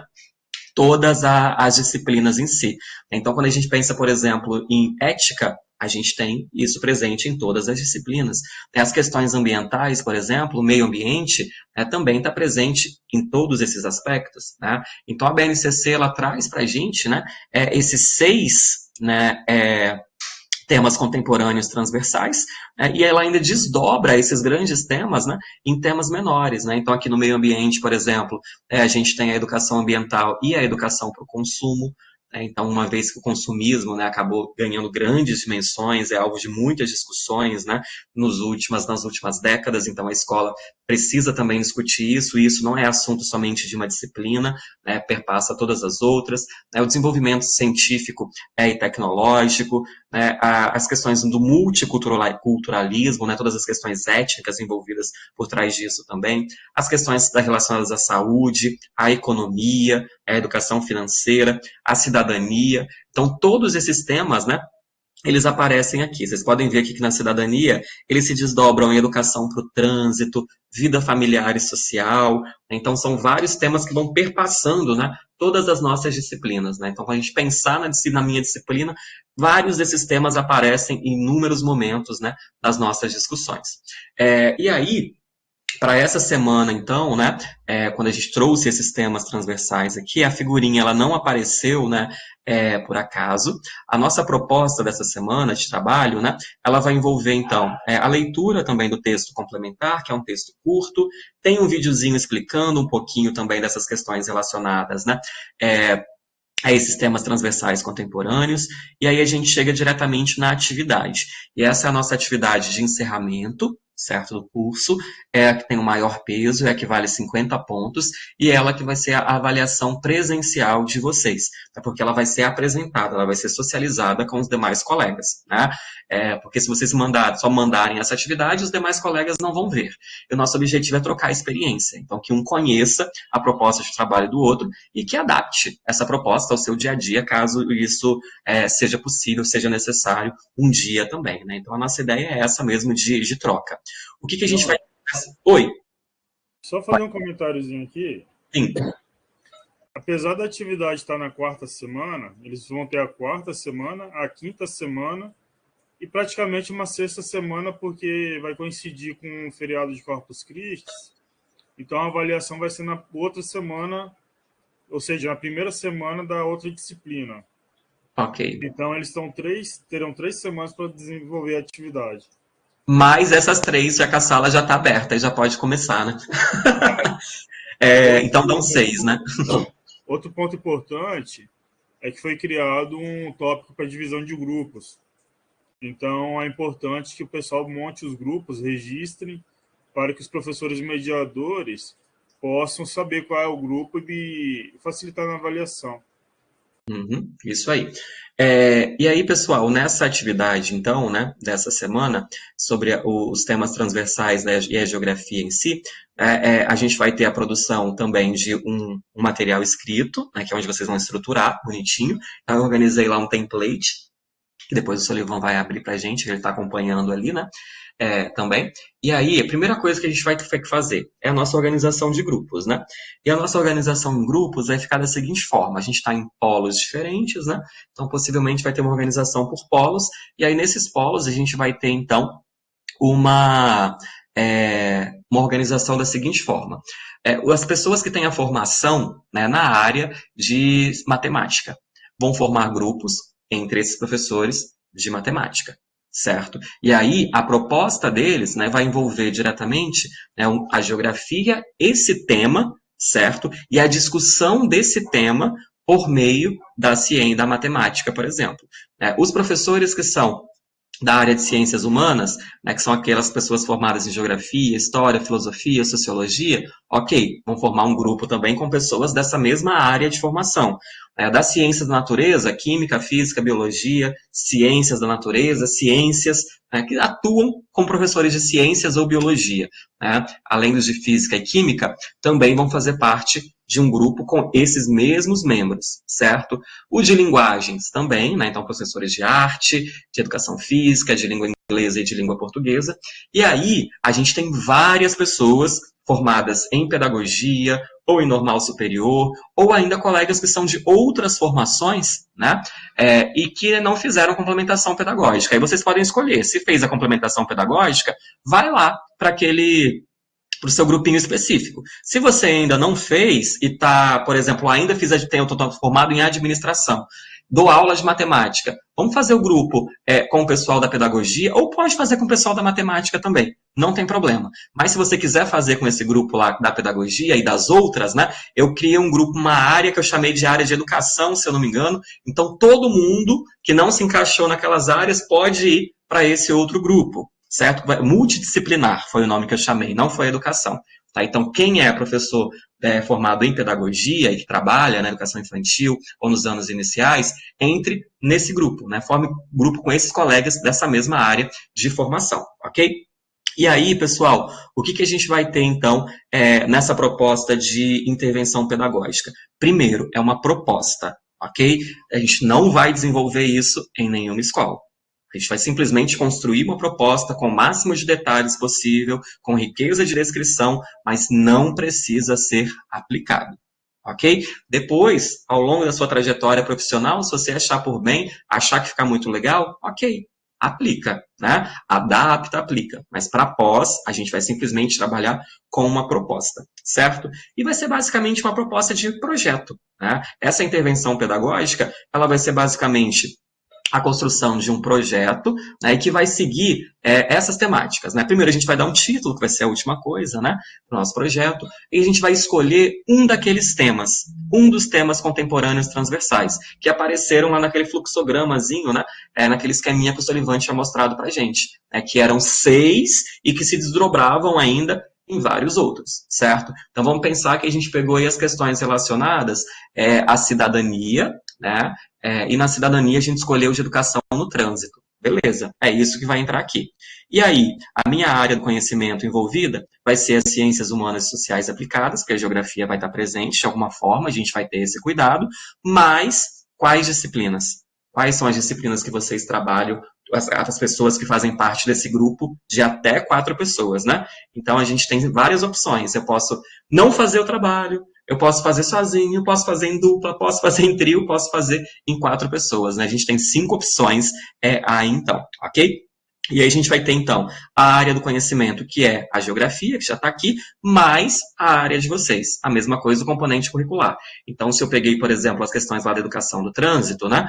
Speaker 2: todas as disciplinas em si. Então, quando a gente pensa, por exemplo, em ética, a gente tem isso presente em todas as disciplinas. As questões ambientais, por exemplo, o meio ambiente, também está presente em todos esses aspectos. Né? Então, a BNCC ela traz para a gente, né, esses 6, né, temas contemporâneos transversais, e ela ainda desdobra esses grandes temas, né, em temas menores. Né? Então, aqui no meio ambiente, por exemplo, a gente tem a educação ambiental e a educação para o consumo. Então, uma vez que o consumismo, né, acabou ganhando grandes dimensões, é alvo de muitas discussões, né, nas últimas décadas, então a escola precisa também discutir isso, e isso não é assunto somente de uma disciplina, né, perpassa todas as outras, né, o desenvolvimento científico e tecnológico, né, as questões do multiculturalismo, né, todas as questões étnicas envolvidas por trás disso também, as questões relacionadas à saúde, à economia, à educação financeira, à cidadania. Então, todos esses temas, né, eles aparecem aqui. Vocês podem ver aqui que na cidadania eles se desdobram em educação para o trânsito, vida familiar e social. Então, são vários temas que vão perpassando, né, todas as nossas disciplinas. Né? Então, quando a gente pensar na minha disciplina, vários desses temas aparecem em inúmeros momentos, né, das nossas discussões. E aí, para essa semana, então, né, quando a gente trouxe esses temas transversais aqui, a figurinha ela não apareceu, né, por acaso. A nossa proposta dessa semana de trabalho, né, ela vai envolver, então, a leitura também do texto complementar, que é um texto curto, tem um videozinho explicando um pouquinho também dessas questões relacionadas, né, a esses temas transversais contemporâneos, e aí a gente chega diretamente na atividade. E essa é a nossa atividade de encerramento, certo, do curso, é a que tem o maior peso, é a que vale 50 pontos, e ela que vai ser a avaliação presencial de vocês, tá? Porque ela vai ser apresentada, ela vai ser socializada com os demais colegas, né? Porque se vocês só mandarem essa atividade, os demais colegas não vão ver. E o nosso objetivo é trocar experiência, então que um conheça a proposta de trabalho do outro e que adapte essa proposta ao seu dia a dia, caso isso seja possível, seja necessário um dia também, né? Então a nossa ideia é essa mesmo de troca. O que a gente vai... Oi.
Speaker 1: Só fazer um comentáriozinho aqui.
Speaker 2: Sim.
Speaker 1: Apesar da atividade estar na quarta semana, eles vão ter a quarta semana, a quinta semana e praticamente uma sexta semana, porque vai coincidir com o feriado de Corpus Christi. Então a avaliação vai ser na outra semana, ou seja, na primeira semana da outra disciplina.
Speaker 2: Ok.
Speaker 1: Então eles terão 3 semanas para desenvolver a atividade.
Speaker 2: Mais essas 3, já que a sala já está aberta e já pode começar, né? Então dão 6, né?
Speaker 1: Outro ponto importante é que foi criado um tópico para divisão de grupos. Então é importante que o pessoal monte os grupos, registrem, para que os professores mediadores possam saber qual é o grupo e facilitar na avaliação.
Speaker 2: Isso aí. E aí, pessoal, nessa atividade, então, né, dessa semana, sobre os temas transversais, né, e a geografia em si, a gente vai ter a produção também de um material escrito, né, que é onde vocês vão estruturar bonitinho. Eu organizei lá um template, que depois o Solivan vai abrir para a gente, ele está acompanhando ali, né, também. E aí, a primeira coisa que a gente vai ter que fazer é a nossa organização de grupos, né? E a nossa organização em grupos vai ficar da seguinte forma: a gente está em polos diferentes, né? Então, possivelmente vai ter uma organização por polos, e aí nesses polos a gente vai ter, então, uma organização da seguinte forma. As pessoas que têm a formação, né, na área de matemática vão formar grupos entre esses professores de matemática, certo? E aí, a proposta deles, né, vai envolver diretamente, né, a geografia, esse tema, certo? E a discussão desse tema por meio da ciência, da matemática, por exemplo. Os professores que são da área de ciências humanas, né, que são aquelas pessoas formadas em geografia, história, filosofia, sociologia, ok, vão formar um grupo também com pessoas dessa mesma área de formação. Das ciências da natureza, química, física, biologia, ciências da natureza, ciências, né, que atuam como professores de ciências ou biologia, né, além dos de física e química, também vão fazer parte de um grupo com esses mesmos membros, certo? O de linguagens também, né, então professores de arte, de educação física, de língua inglesa e de língua portuguesa. E aí a gente tem várias pessoas formadas em pedagogia, ou em normal superior, ou ainda colegas que são de outras formações, né, e que não fizeram complementação pedagógica. Aí vocês podem escolher, se fez a complementação pedagógica, vai lá para o seu grupinho específico. Se você ainda não fez e está, por exemplo, eu estou formado em administração, dou aula de matemática, vamos fazer o grupo com o pessoal da pedagogia, ou pode fazer com o pessoal da matemática também, não tem problema. Mas se você quiser fazer com esse grupo lá da pedagogia e das outras, né, eu criei um grupo, uma área que eu chamei de área de educação, se eu não me engano, então todo mundo que não se encaixou naquelas áreas pode ir para esse outro grupo, certo? Multidisciplinar foi o nome que eu chamei, não foi educação. Tá? Então, quem é professor formado em pedagogia e que trabalha na educação infantil ou nos anos iniciais, entre nesse grupo, né? Forme grupo com esses colegas dessa mesma área de formação, ok? E aí, pessoal, o que a gente vai ter, então, nessa proposta de intervenção pedagógica? Primeiro, é uma proposta, ok? A gente não vai desenvolver isso em nenhuma escola. A gente vai simplesmente construir uma proposta com o máximo de detalhes possível, com riqueza de descrição, mas não precisa ser aplicado. Ok? Depois, ao longo da sua trajetória profissional, se você achar por bem, achar que fica muito legal, ok, aplica, né? Adapta, aplica. Mas para pós, a gente vai simplesmente trabalhar com uma proposta, certo? E vai ser basicamente uma proposta de projeto, né? Essa intervenção pedagógica, ela vai ser basicamente a construção de um projeto, né, que vai seguir essas temáticas. Né? Primeiro, a gente vai dar um título, que vai ser a última coisa, né, para o nosso projeto, e a gente vai escolher um daqueles temas, um dos temas contemporâneos transversais, que apareceram lá naquele fluxogramazinho, né, naquele esqueminha que o Solivan tinha mostrado para a gente, né, que eram 6 e que se desdobravam ainda em vários outros, certo? Então, vamos pensar que a gente pegou aí as questões relacionadas à cidadania, né? E na cidadania a gente escolheu de educação no trânsito. Beleza, é isso que vai entrar aqui. E aí, a minha área do conhecimento envolvida vai ser as ciências humanas e sociais aplicadas, porque a geografia vai estar presente de alguma forma, a gente vai ter esse cuidado, mas quais disciplinas? Quais são as disciplinas que vocês trabalham, as pessoas que fazem parte desse grupo de até 4 pessoas, né? Então, a gente tem várias opções. Eu posso não fazer o trabalho, eu posso fazer sozinho, posso fazer em dupla, posso fazer em trio, posso fazer em 4 pessoas, né? A gente tem 5 opções aí, então, ok? E aí a gente vai ter, então, a área do conhecimento, que é a geografia, que já está aqui, mais a área de vocês. A mesma coisa do componente curricular. Então, se eu peguei, por exemplo, as questões lá da educação do trânsito, né,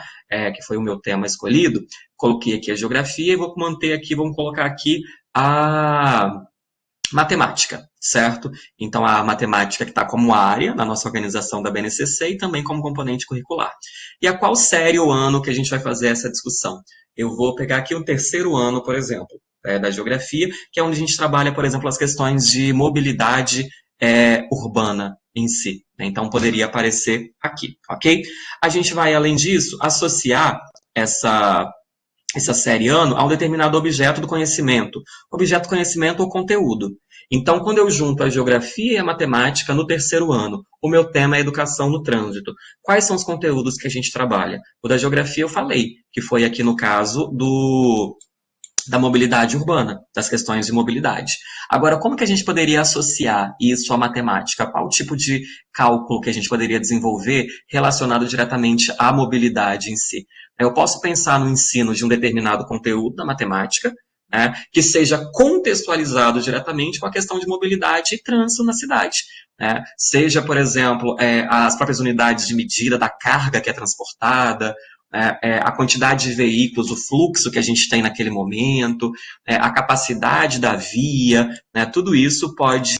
Speaker 2: que foi o meu tema escolhido, coloquei aqui a geografia e vou manter aqui, vamos colocar aqui a matemática, certo? Então, a matemática que está como área na nossa organização da BNCC e também como componente curricular. E a qual série ou ano que a gente vai fazer essa discussão? Eu vou pegar aqui o 3º ano, por exemplo, da geografia, que é onde a gente trabalha, por exemplo, as questões de mobilidade urbana em si. Então, poderia aparecer aqui, ok? A gente vai, além disso, associar essa série ano a um determinado objeto do conhecimento. Objeto do conhecimento ou conteúdo. Então, quando eu junto a geografia e a matemática no 3º ano, o meu tema é educação no trânsito. Quais são os conteúdos que a gente trabalha? O da geografia eu falei, que foi aqui no caso da mobilidade urbana, das questões de mobilidade. Agora, como que a gente poderia associar isso à matemática? Qual tipo de cálculo que a gente poderia desenvolver relacionado diretamente à mobilidade em si? Eu posso pensar no ensino de um determinado conteúdo da matemática, né, que seja contextualizado diretamente com a questão de mobilidade e trânsito na cidade. Né? Seja, por exemplo, as próprias unidades de medida da carga que é transportada, a quantidade de veículos, o fluxo que a gente tem naquele momento, a capacidade da via, né, tudo isso pode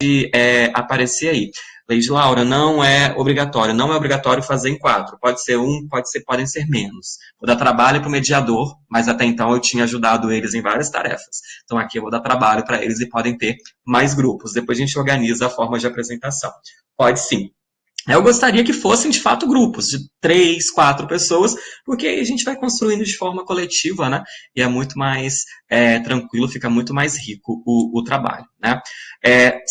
Speaker 2: aparecer aí. Leide Laura, não é obrigatório fazer em 4, pode ser 1, podem ser menos. Vou dar trabalho para o mediador, mas até então eu tinha ajudado eles em várias tarefas. Então aqui eu vou dar trabalho para eles e podem ter mais grupos. Depois a gente organiza a forma de apresentação. Pode sim. Eu gostaria que fossem, de fato, grupos de 3, 4 pessoas, porque aí a gente vai construindo de forma coletiva, né? E é muito mais tranquilo, fica muito mais rico o trabalho, né?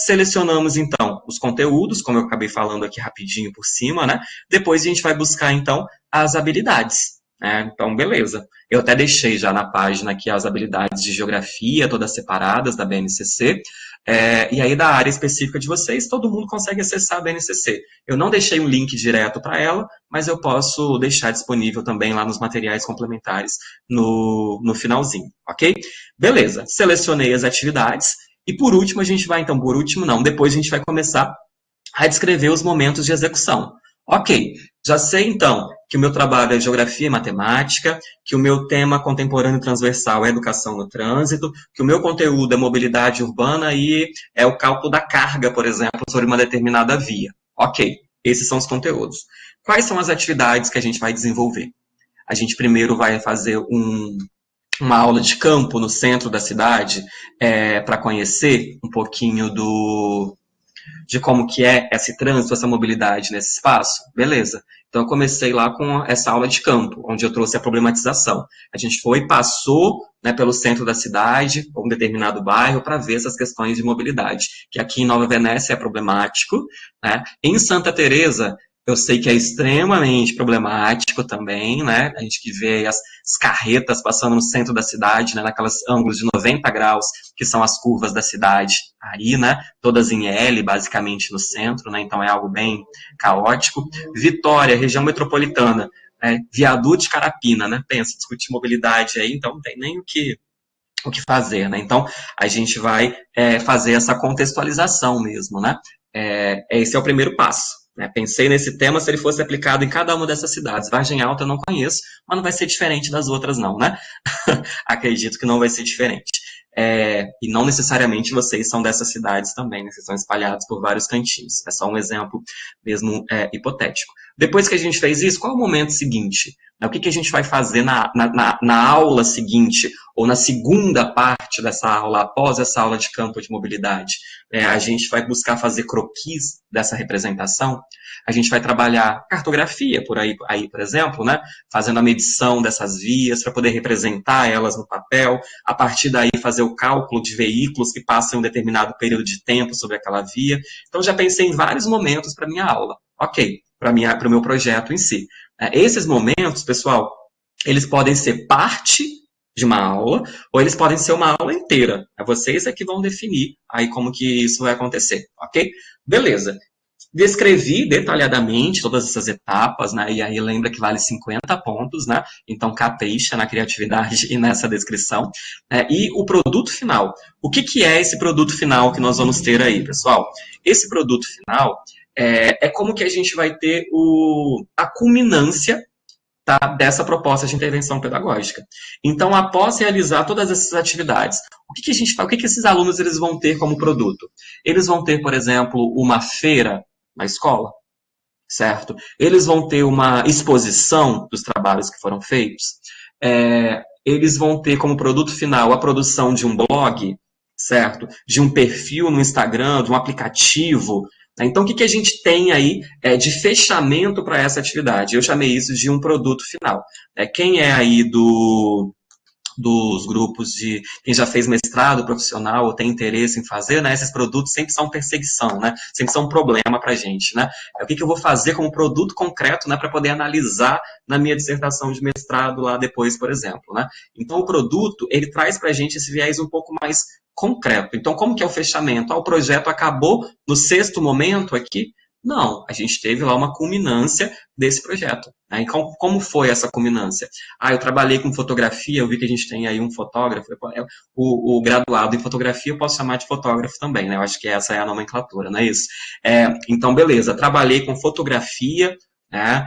Speaker 2: Selecionamos, então, os conteúdos, como eu acabei falando aqui rapidinho por cima, né? Depois a gente vai buscar, então, as habilidades. Então, beleza. Eu até deixei já na página aqui as habilidades de geografia, todas separadas da BNCC. E aí, da área específica de vocês, todo mundo consegue acessar a BNCC. Eu não deixei um link direto para ela, mas eu posso deixar disponível também lá nos materiais complementares no finalzinho, ok? Beleza, selecionei as atividades. E por último, depois a gente vai começar a descrever os momentos de execução. Ok, já sei então que o meu trabalho é geografia e matemática, que o meu tema contemporâneo transversal é educação no trânsito, que o meu conteúdo é mobilidade urbana e é o cálculo da carga, por exemplo, sobre uma determinada via. Ok, esses são os conteúdos. Quais são as atividades que a gente vai desenvolver? A gente primeiro vai fazer uma aula de campo no centro da cidade, para conhecer um pouquinho de como que é esse trânsito, essa mobilidade nesse espaço? Beleza. Então eu comecei lá com essa aula de campo, onde eu trouxe a problematização. A gente foi, passou, né, pelo centro da cidade, ou um determinado bairro, para ver essas questões de mobilidade, que aqui em Nova Venécia é problemático, né? Em Santa Teresa eu sei que é extremamente problemático também, né? A gente que vê as carretas passando no centro da cidade, né, naquelas ângulos de 90 graus, que são as curvas da cidade aí, né? Todas em L, basicamente no centro, né? Então é algo bem caótico. Vitória, região metropolitana, Viaduto de Carapina, né? Pensa, discutir mobilidade aí, então não tem nem o que fazer, né? Então, a gente vai fazer essa contextualização mesmo, né? Esse é o primeiro passo. Né? Pensei nesse tema se ele fosse aplicado em cada uma dessas cidades. Vargem Alta eu não conheço, mas não vai ser diferente das outras não, né? Acredito que não vai ser diferente. E não necessariamente vocês são dessas cidades também, né? Vocês são espalhados por vários cantinhos. É só um exemplo mesmo hipotético. Depois que a gente fez isso, qual é o momento seguinte? O que a gente vai fazer na aula seguinte, ou na segunda parte dessa aula, após essa aula de campo de mobilidade? A gente vai buscar fazer croquis dessa representação, a gente vai trabalhar cartografia por aí, por exemplo, né? Fazendo a medição dessas vias para poder representar elas no papel, a partir daí fazer o cálculo de veículos que passam um determinado período de tempo sobre aquela via. Então já pensei em vários momentos para minha aula. Ok, para o meu projeto em si. Esses momentos, pessoal, eles podem ser parte de uma aula, ou eles podem ser uma aula inteira. Vocês é que vão definir aí como que isso vai acontecer, ok? Beleza. Descrevi detalhadamente todas essas etapas, né? E aí lembra que vale 50 pontos, né? Então capricha na criatividade e nessa descrição. E o produto final. O que é esse produto final que nós vamos ter aí, pessoal? Esse produto final é como que a gente vai ter a culminância, tá, dessa proposta de intervenção pedagógica. Então, após realizar todas essas atividades, o que a gente faz? O que esses alunos eles vão ter como produto? Eles vão ter, por exemplo, uma feira na escola, certo? Eles vão ter uma exposição dos trabalhos que foram feitos. Eles vão ter como produto final a produção de um blog, certo? De um perfil no Instagram, de um aplicativo. Então, o que a gente tem aí de fechamento para essa atividade? Eu chamei isso de um produto final. Quem é aí dos grupos de quem já fez mestrado profissional ou tem interesse em fazer, né, esses produtos sempre são perseguição, né, sempre são um problema para a gente, né, o que eu vou fazer como produto concreto, né, para poder analisar na minha dissertação de mestrado lá depois, por exemplo, né. Então o produto, ele traz para a gente esse viés um pouco mais concreto. Então como que é o fechamento? O projeto acabou no sexto momento aqui? Não, a gente teve lá uma culminância desse projeto. Né? E como foi essa culminância? Eu trabalhei com fotografia, eu vi que a gente tem aí um fotógrafo, o graduado em fotografia eu posso chamar de fotógrafo também, né? Eu acho que essa é a nomenclatura, não é isso? Então, beleza, trabalhei com fotografia, né?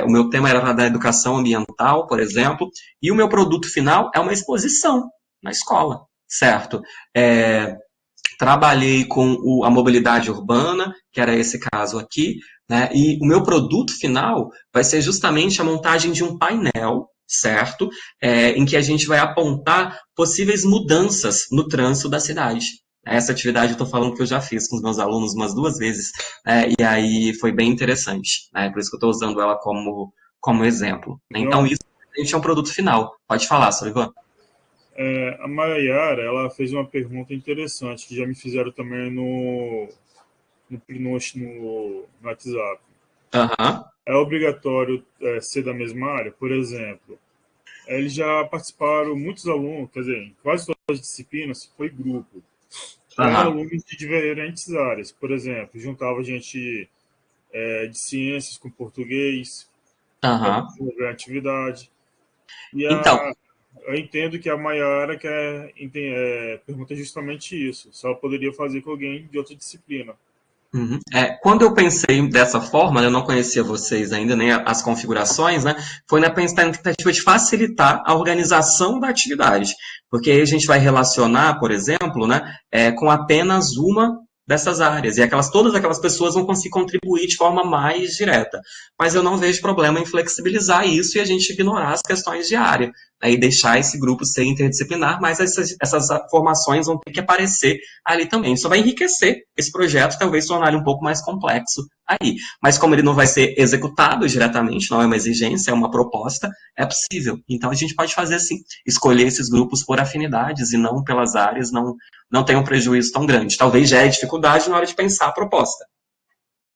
Speaker 2: O meu tema era da educação ambiental, por exemplo, e o meu produto final é uma exposição na escola, certo? Trabalhei com a mobilidade urbana, que era esse caso aqui, né? E o meu produto final vai ser justamente a montagem de um painel, certo? Em que a gente vai apontar possíveis mudanças no trânsito da cidade. Essa atividade eu estou falando que eu já fiz com os meus alunos umas 2 vezes, e aí foi bem interessante, né? Por isso que eu estou usando ela como exemplo. Então, isso a gente é um produto final. Pode falar, Solivan.
Speaker 1: A Mayara, ela fez uma pergunta interessante, que já me fizeram também no WhatsApp.
Speaker 2: Uhum.
Speaker 1: É obrigatório ser da mesma área? Por exemplo, eles já participaram, muitos alunos, quer dizer, em quase todas as disciplinas, foi grupo. Eram alunos de diferentes áreas. Por exemplo, juntava gente de ciências com português, para desenvolver a atividade. E eu entendo que a Mayara pergunta justamente isso. Se ela poderia fazer com alguém de outra disciplina.
Speaker 2: Uhum. Quando eu pensei dessa forma, eu não conhecia vocês ainda, nem as configurações, né? Foi na tentativa de facilitar a organização da atividade. Porque aí a gente vai relacionar, por exemplo, né, com apenas uma dessas áreas. E todas aquelas pessoas vão conseguir contribuir de forma mais direta. Mas eu não vejo problema em flexibilizar isso e a gente ignorar as questões de área. e deixar esse grupo ser interdisciplinar, mas essas formações vão ter que aparecer ali também. Isso vai enriquecer esse projeto, talvez tornar ele um pouco mais complexo aí. Mas como ele não vai ser executado diretamente, não é uma exigência, é uma proposta, é possível. Então a gente pode fazer assim, escolher esses grupos por afinidades e não pelas áreas, não tem um prejuízo tão grande. Talvez já é dificuldade na hora de pensar a proposta,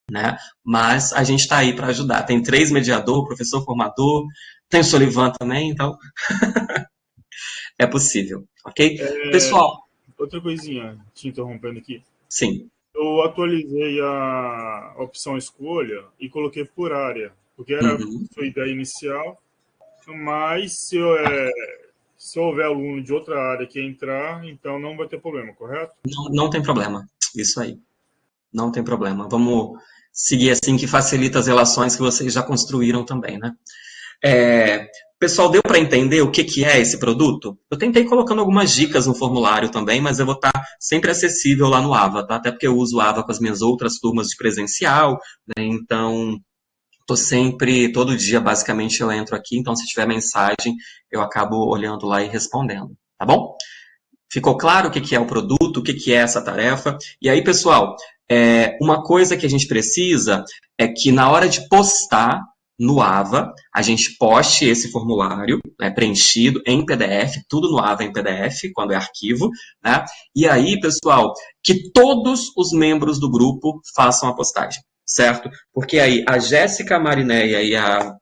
Speaker 2: né? Mas a gente está aí para ajudar. Tem 3 mediador, professor formador, tem o Solivan também, então é possível, ok? Pessoal.
Speaker 1: Outra coisinha, te interrompendo aqui.
Speaker 2: Sim.
Speaker 1: Eu atualizei a opção escolha e coloquei por área, porque era a sua ideia inicial, mas se houver aluno de outra área que entrar, então não vai ter problema, correto?
Speaker 2: Não tem problema, isso aí. Não tem problema. Vamos seguir assim, que facilita as relações que vocês já construíram também, né? Pessoal, deu para entender o que é esse produto? Eu tentei colocando algumas dicas no formulário também, mas eu vou estar sempre acessível lá no AVA, tá? Até porque eu uso o AVA com as minhas outras turmas de presencial, né? Então, tô sempre, todo dia, basicamente, eu entro aqui, então se tiver mensagem, eu acabo olhando lá e respondendo, tá bom? Ficou claro o que é o produto, o que é essa tarefa? E aí, pessoal, uma coisa que a gente precisa é que na hora de postar no AVA, a gente poste esse formulário, né, preenchido em PDF, tudo no AVA em PDF, quando é arquivo, né? E aí, pessoal, que todos os membros do grupo façam a postagem, certo? Porque aí a Jéssica, a Marinéia e a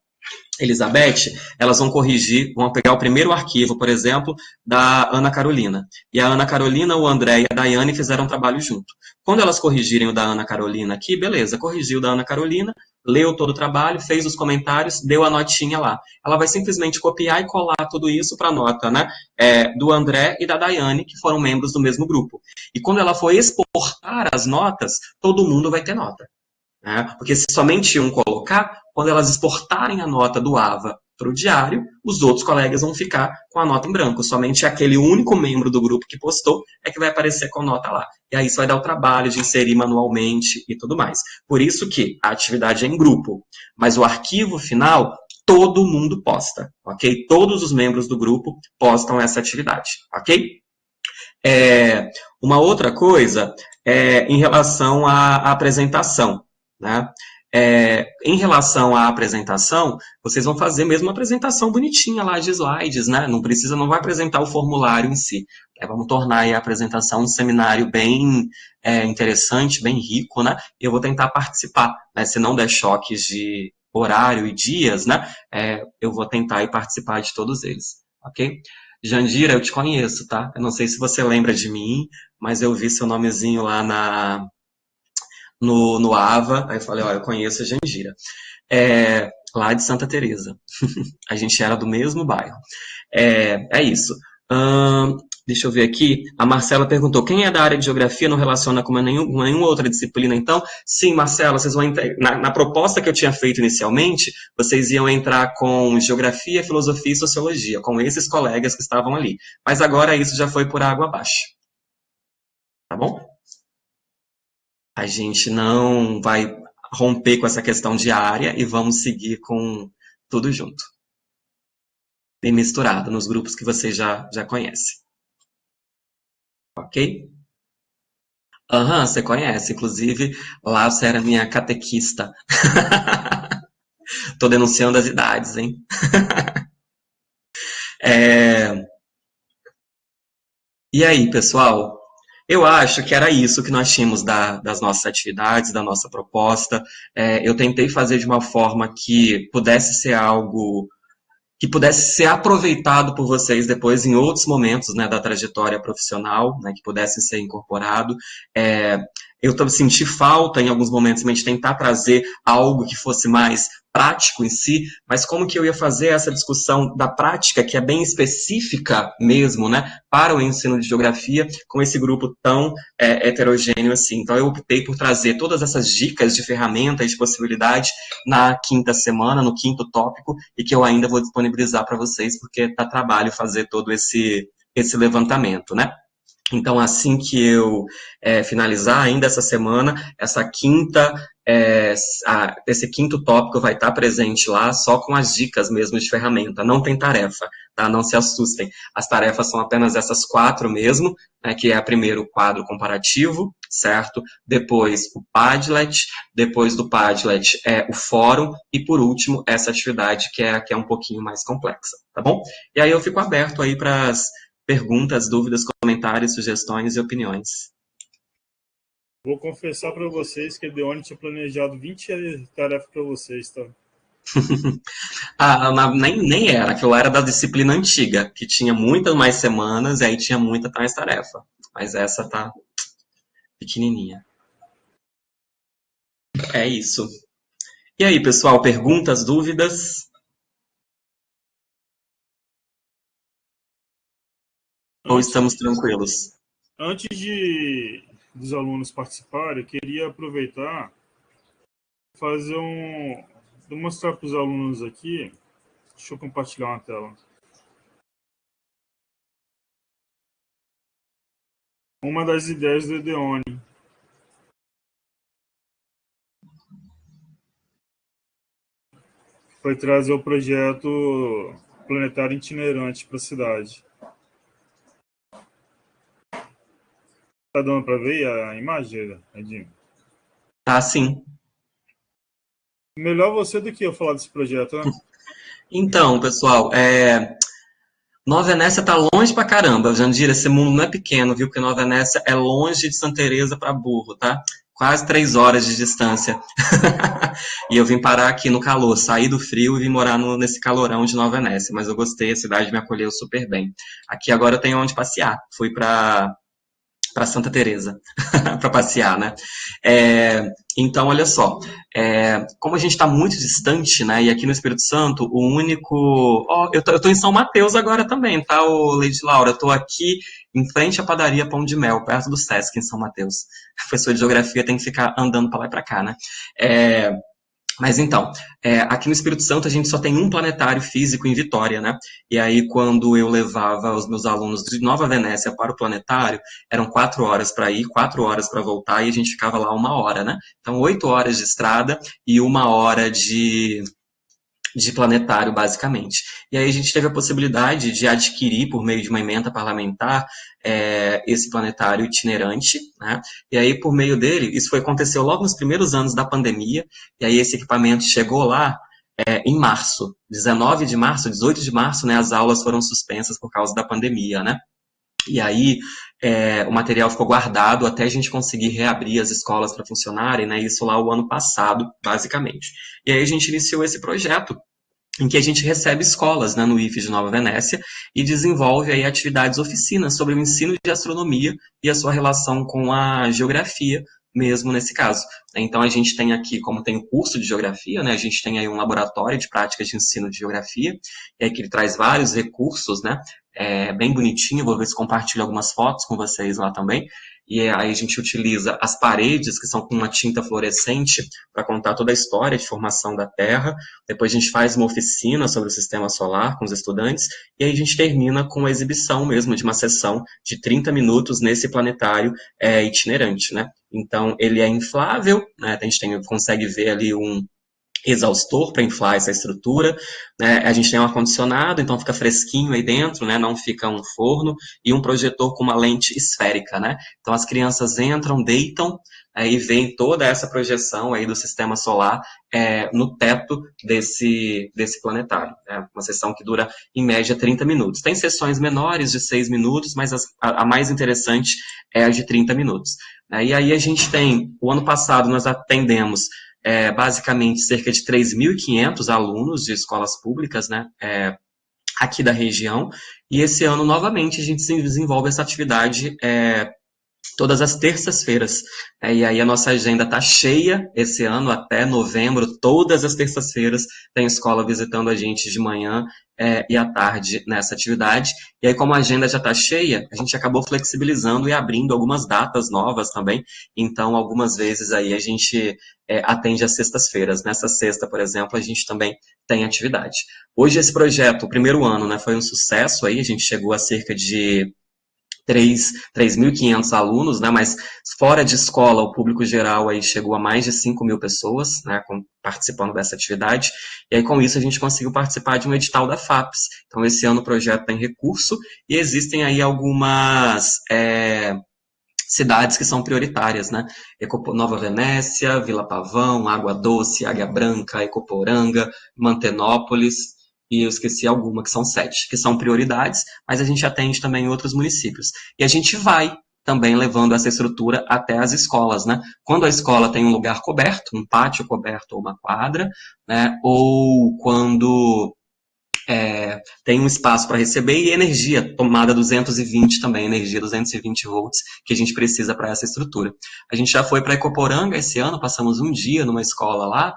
Speaker 2: Elizabeth, elas vão corrigir, vão pegar o primeiro arquivo, por exemplo, da Ana Carolina. E a Ana Carolina, o André e a Daiane fizeram um trabalho junto. Quando elas corrigirem o da Ana Carolina aqui, beleza, corrigiu o da Ana Carolina, leu todo o trabalho, fez os comentários, deu a notinha lá. Ela vai simplesmente copiar e colar tudo isso para a nota, né, do André e da Daiane, que foram membros do mesmo grupo. E quando ela for exportar as notas, todo mundo vai ter nota. Porque se somente um colocar, quando elas exportarem a nota do AVA para o diário, os outros colegas vão ficar com a nota em branco. Somente aquele único membro do grupo que postou é que vai aparecer com nota lá. E aí isso vai dar o trabalho de inserir manualmente e tudo mais. Por isso que a atividade é em grupo, mas o arquivo final todo mundo posta, ok? Todos os membros do grupo postam essa atividade, ok? Uma outra coisa é em relação à apresentação, né? Em relação à apresentação, vocês vão fazer mesmo uma apresentação bonitinha lá de slides, né? Não vai apresentar o formulário em si. Vamos tornar aí a apresentação um seminário bem interessante, bem rico, né? E eu vou tentar participar, né? Se não der choques de horário e dias, né? Eu vou tentar aí participar de todos eles, ok? Jandira, eu te conheço, tá? Eu não sei se você lembra de mim, mas eu vi seu nomezinho lá no AVA, aí eu falei, olha, eu conheço a Jandira. Lá de Santa Teresa. A gente era do mesmo bairro. É isso. Deixa eu ver aqui. A Marcela perguntou, quem é da área de geografia não relaciona com nenhuma outra disciplina, então? Sim, Marcela, vocês vão entrar, na proposta que eu tinha feito inicialmente, vocês iam entrar com geografia, filosofia e sociologia, com esses colegas que estavam ali. Mas agora isso já foi por água abaixo. Tá bom? A gente não vai romper com essa questão de área e vamos seguir com tudo junto. Bem misturado nos grupos que você já conhece. Ok? Você conhece. Inclusive, lá você era minha catequista. Tô denunciando as idades, hein? E aí, pessoal? Eu acho que era isso que nós tínhamos das nossas atividades, da nossa proposta. Eu tentei fazer de uma forma que pudesse ser algo que pudesse ser aproveitado por vocês depois em outros momentos, né, da trajetória profissional, né, que pudesse ser incorporado. Eu senti falta em alguns momentos de tentar trazer algo que fosse mais prático em si, mas como que eu ia fazer essa discussão da prática, que é bem específica mesmo, né, para o ensino de geografia, com esse grupo tão heterogêneo assim. Então eu optei por trazer todas essas dicas de ferramentas, de possibilidade, na quinta semana, no quinto tópico, e que eu ainda vou disponibilizar para vocês, porque dá trabalho fazer todo esse levantamento, né. Então, assim que eu finalizar ainda essa semana, esse quinto tópico vai estar presente lá, só com as dicas mesmo de ferramenta. Não tem tarefa, tá? Não se assustem. As tarefas são apenas essas 4 mesmo, né, que é primeiro o quadro comparativo, certo? Depois o Padlet, depois do Padlet o fórum e, por último, essa atividade que é um pouquinho mais complexa, tá bom? E aí eu fico aberto aí para as perguntas, dúvidas, comentários, sugestões e opiniões.
Speaker 1: Vou confessar para vocês que a Deone tinha planejado 20 tarefas para vocês, tá?
Speaker 2: Nem era, aquilo era da disciplina antiga, que tinha muitas mais semanas e aí tinha muita mais tarefa. Mas essa tá pequenininha. É isso. E aí, pessoal, perguntas, dúvidas? Ou estamos tranquilos?
Speaker 1: Antes dos alunos participarem, eu queria aproveitar e vou mostrar para os alunos aqui. Deixa eu compartilhar uma tela. Uma das ideias do Edeone. Foi trazer o projeto planetário itinerante para a cidade. Tá dando para ver a imagem, Edinho?
Speaker 2: Tá, sim.
Speaker 1: Melhor você do que eu falar desse projeto, né?
Speaker 2: Então, pessoal, Nova Venécia tá longe pra caramba, Jandira, esse mundo não é pequeno, viu? Porque Nova Venécia é longe de Santa Teresa pra burro, tá? Quase 3 horas de distância. E eu vim parar aqui no calor, saí do frio e vim morar nesse calorão de Nova Venécia. Mas eu gostei, a cidade me acolheu super bem. Aqui agora eu tenho onde passear. Fui para Santa Teresa para passear, né? Então, olha só, como a gente está muito distante, né? E aqui no Espírito Santo, o único, eu tô em São Mateus agora também, tá, Lady Laura? Eu tô aqui em frente à padaria Pão de Mel, perto do Sesc em São Mateus. Professor de geografia tem que ficar andando para lá e para cá, né? Mas então, aqui no Espírito Santo a gente só tem um planetário físico em Vitória, né? E aí, quando eu levava os meus alunos de Nova Venécia para o planetário, eram 4 horas para ir, 4 horas para voltar, e a gente ficava lá 1 hora, né? Então, 8 horas de estrada e 1 hora de planetário, basicamente. E aí a gente teve a possibilidade de adquirir, por meio de uma ementa parlamentar, esse planetário itinerante, né? E aí, por meio dele, aconteceu logo nos primeiros anos da pandemia, e aí esse equipamento chegou lá em março, 19 de março, 18 de março, né? As aulas foram suspensas por causa da pandemia, né? E aí o material ficou guardado até a gente conseguir reabrir as escolas para funcionarem, né? Isso lá o ano passado, basicamente. E aí a gente iniciou esse projeto em que a gente recebe escolas, né, no IFES de Nova Venécia e desenvolve aí atividades oficinas sobre o ensino de astronomia e a sua relação com a geografia, mesmo nesse caso. Então a gente tem aqui, como tem o curso de geografia, né, a gente tem aí um laboratório de práticas de ensino de geografia, que ele traz vários recursos, né, bem bonitinho, vou ver se compartilho algumas fotos com vocês lá também. E aí a gente utiliza as paredes, que são com uma tinta fluorescente, para contar toda a história de formação da Terra. Depois a gente faz uma oficina sobre o sistema solar com os estudantes, e aí a gente termina com a exibição mesmo de uma sessão de 30 minutos nesse planetário itinerante, né? Então, ele é inflável, né? A gente consegue ver ali um exaustor para inflar essa estrutura, né? A gente tem um ar-condicionado, então fica fresquinho aí dentro, né? Não fica um forno, e um projetor com uma lente esférica, né? Então as crianças entram, deitam, e veem toda essa projeção aí do sistema solar no teto desse planetário. Uma sessão que dura, em média, 30 minutos. Tem sessões menores de 6 minutos, mas a mais interessante é a de 30 minutos. E aí a gente tem, o ano passado nós atendemos basicamente cerca de 3.500 alunos de escolas públicas, né, aqui da região, e esse ano, novamente, a gente desenvolve essa atividade todas as terças-feiras. E aí a nossa agenda está cheia esse ano, até novembro, todas as terças-feiras tem escola visitando a gente de manhã e à tarde nessa atividade. E aí, como a agenda já está cheia, a gente acabou flexibilizando e abrindo algumas datas novas também. Então, algumas vezes aí a gente atende às sextas-feiras. Nessa sexta, por exemplo, a gente também tem atividade. Hoje esse projeto, o primeiro ano, né, foi um sucesso aí, a gente chegou a cerca de 3.500 alunos, né, mas fora de escola, o público geral aí chegou a mais de 5.000 pessoas, né, participando dessa atividade, e aí com isso a gente conseguiu participar de um edital da FAPES. Então esse ano o projeto tem recurso e existem aí algumas cidades que são prioritárias, né? Nova Venécia, Vila Pavão, Água Doce, Águia Branca, Ecoporanga, Mantenópolis, e eu esqueci alguma, que são 7, que são prioridades, mas a gente atende também em outros municípios. E a gente vai também levando essa estrutura até as escolas, né? Quando a escola tem um lugar coberto, um pátio coberto ou uma quadra, né? Ou quando tem um espaço para receber e energia, tomada 220 também, energia 220 volts, que a gente precisa para essa estrutura. A gente já foi para Ecoporanga esse ano, passamos um dia numa escola lá,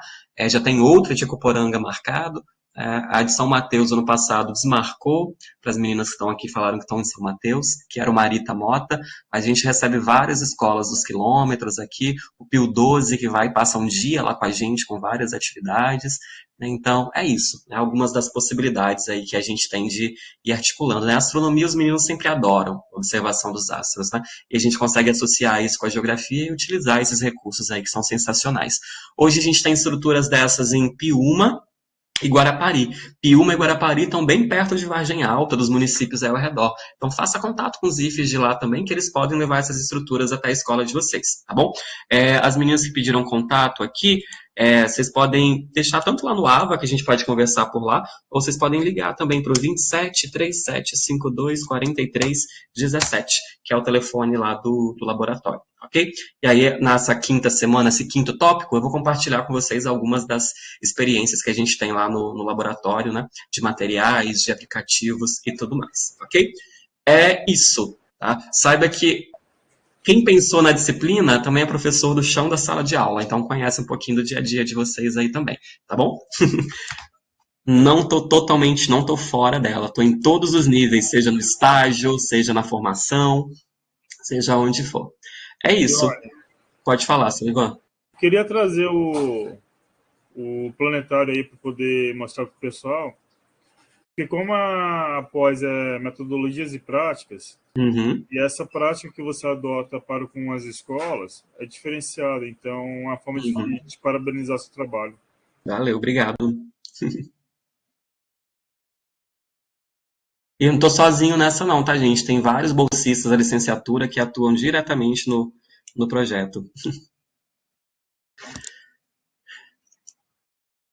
Speaker 2: já tem outra de Ecoporanga marcado, a de São Mateus, ano passado, desmarcou, para as meninas que estão aqui falaram que estão em São Mateus, que era o Marita Mota. A gente recebe várias escolas dos quilômetros aqui, o Pio 12, que vai e passa um dia lá com a gente, com várias atividades. Então, é isso, né? Algumas das possibilidades aí que a gente tem de ir articulando. Né? A astronomia, os meninos sempre adoram, a observação dos astros, né? E a gente consegue associar isso com a geografia e utilizar esses recursos aí que são sensacionais. Hoje a gente tem estruturas dessas em Piúma e Guarapari. Piúma e Guarapari estão bem perto de Vargem Alta, dos municípios aí ao redor. Então faça contato com os IFES de lá também, que eles podem levar essas estruturas até a escola de vocês, tá bom? As meninas que pediram contato aqui, vocês podem deixar tanto lá no AVA, que a gente pode conversar por lá, ou vocês podem ligar também para o 27 37 52 43 17, que é o telefone lá do laboratório, ok? E aí, nessa quinta semana, esse quinto tópico, eu vou compartilhar com vocês algumas das experiências que a gente tem lá no laboratório, né? De materiais, de aplicativos e tudo mais, ok? É isso, tá? Saiba que quem pensou na disciplina também é professor do chão da sala de aula, então conhece um pouquinho do dia a dia de vocês aí também, tá bom? Não tô fora dela, tô em todos os níveis, seja no estágio, seja na formação, seja onde for. É isso.
Speaker 1: Olha,
Speaker 2: Pode falar, seu Ivan.
Speaker 1: queria trazer o planetário aí para poder mostrar para o pessoal, porque como a pós é metodologias e práticas, e essa prática que você adota para com as escolas é diferenciada, então é uma forma de parabenizar seu trabalho.
Speaker 2: Valeu, obrigado. E eu não tô sozinho nessa não, tá, gente? Tem vários bolsistas da licenciatura que atuam diretamente no projeto.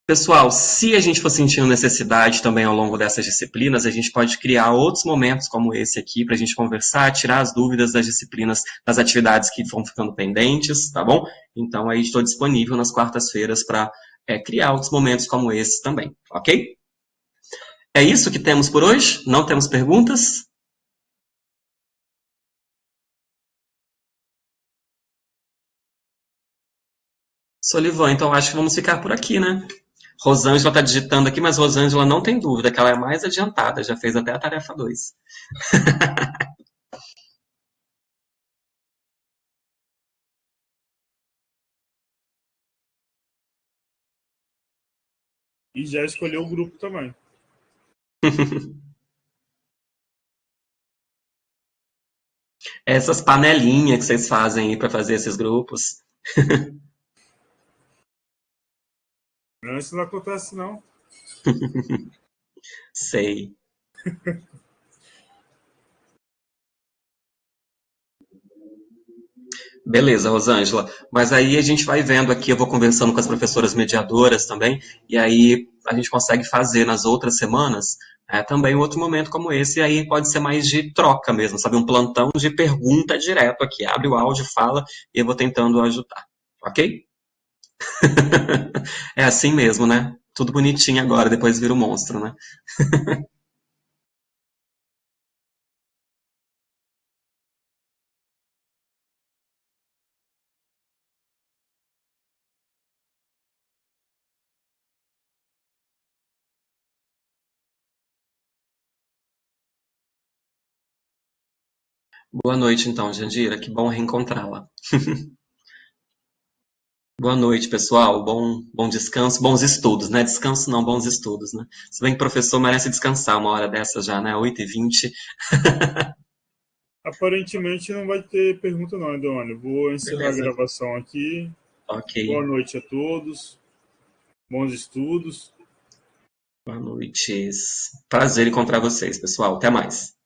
Speaker 2: Pessoal, se a gente for sentindo necessidade também ao longo dessas disciplinas, a gente pode criar outros momentos como esse aqui para a gente conversar, tirar as dúvidas das disciplinas, das atividades que vão ficando pendentes, tá bom? Então aí estou disponível nas quartas-feiras para criar outros momentos como esse também, ok? É isso que temos por hoje? Não temos perguntas? Solivan, então acho que vamos ficar por aqui, né? Rosângela está digitando aqui, mas Rosângela não tem dúvida que ela é mais adiantada, já fez até a tarefa 2.
Speaker 1: E já escolheu o grupo também.
Speaker 2: Essas panelinhas que vocês fazem aí para fazer esses grupos.
Speaker 1: Não, isso não acontece, não.
Speaker 2: Sei. Beleza, Rosângela. Mas aí a gente vai vendo aqui, eu vou conversando com as professoras mediadoras também, e aí a gente consegue fazer nas outras semanas também um outro momento como esse, e aí pode ser mais de troca mesmo, sabe? Um plantão de pergunta direto aqui. Abre o áudio, fala, e eu vou tentando ajudar. Ok? É assim mesmo, né? Tudo bonitinho agora, depois vira um monstro, né? Boa noite, então, Jandira. Que bom reencontrá-la. Boa noite, pessoal. Bom descanso, bons estudos, né? Descanso não, bons estudos, né? Se bem que o professor merece descansar uma hora dessa já, né? 8h20.
Speaker 1: Aparentemente não vai ter pergunta não, Eduane. Vou encerrar a
Speaker 2: Beleza.
Speaker 1: gravação aqui.
Speaker 2: Ok.
Speaker 1: Boa noite a todos. Bons estudos.
Speaker 2: Boa noite. Prazer em encontrar vocês, pessoal. Até mais.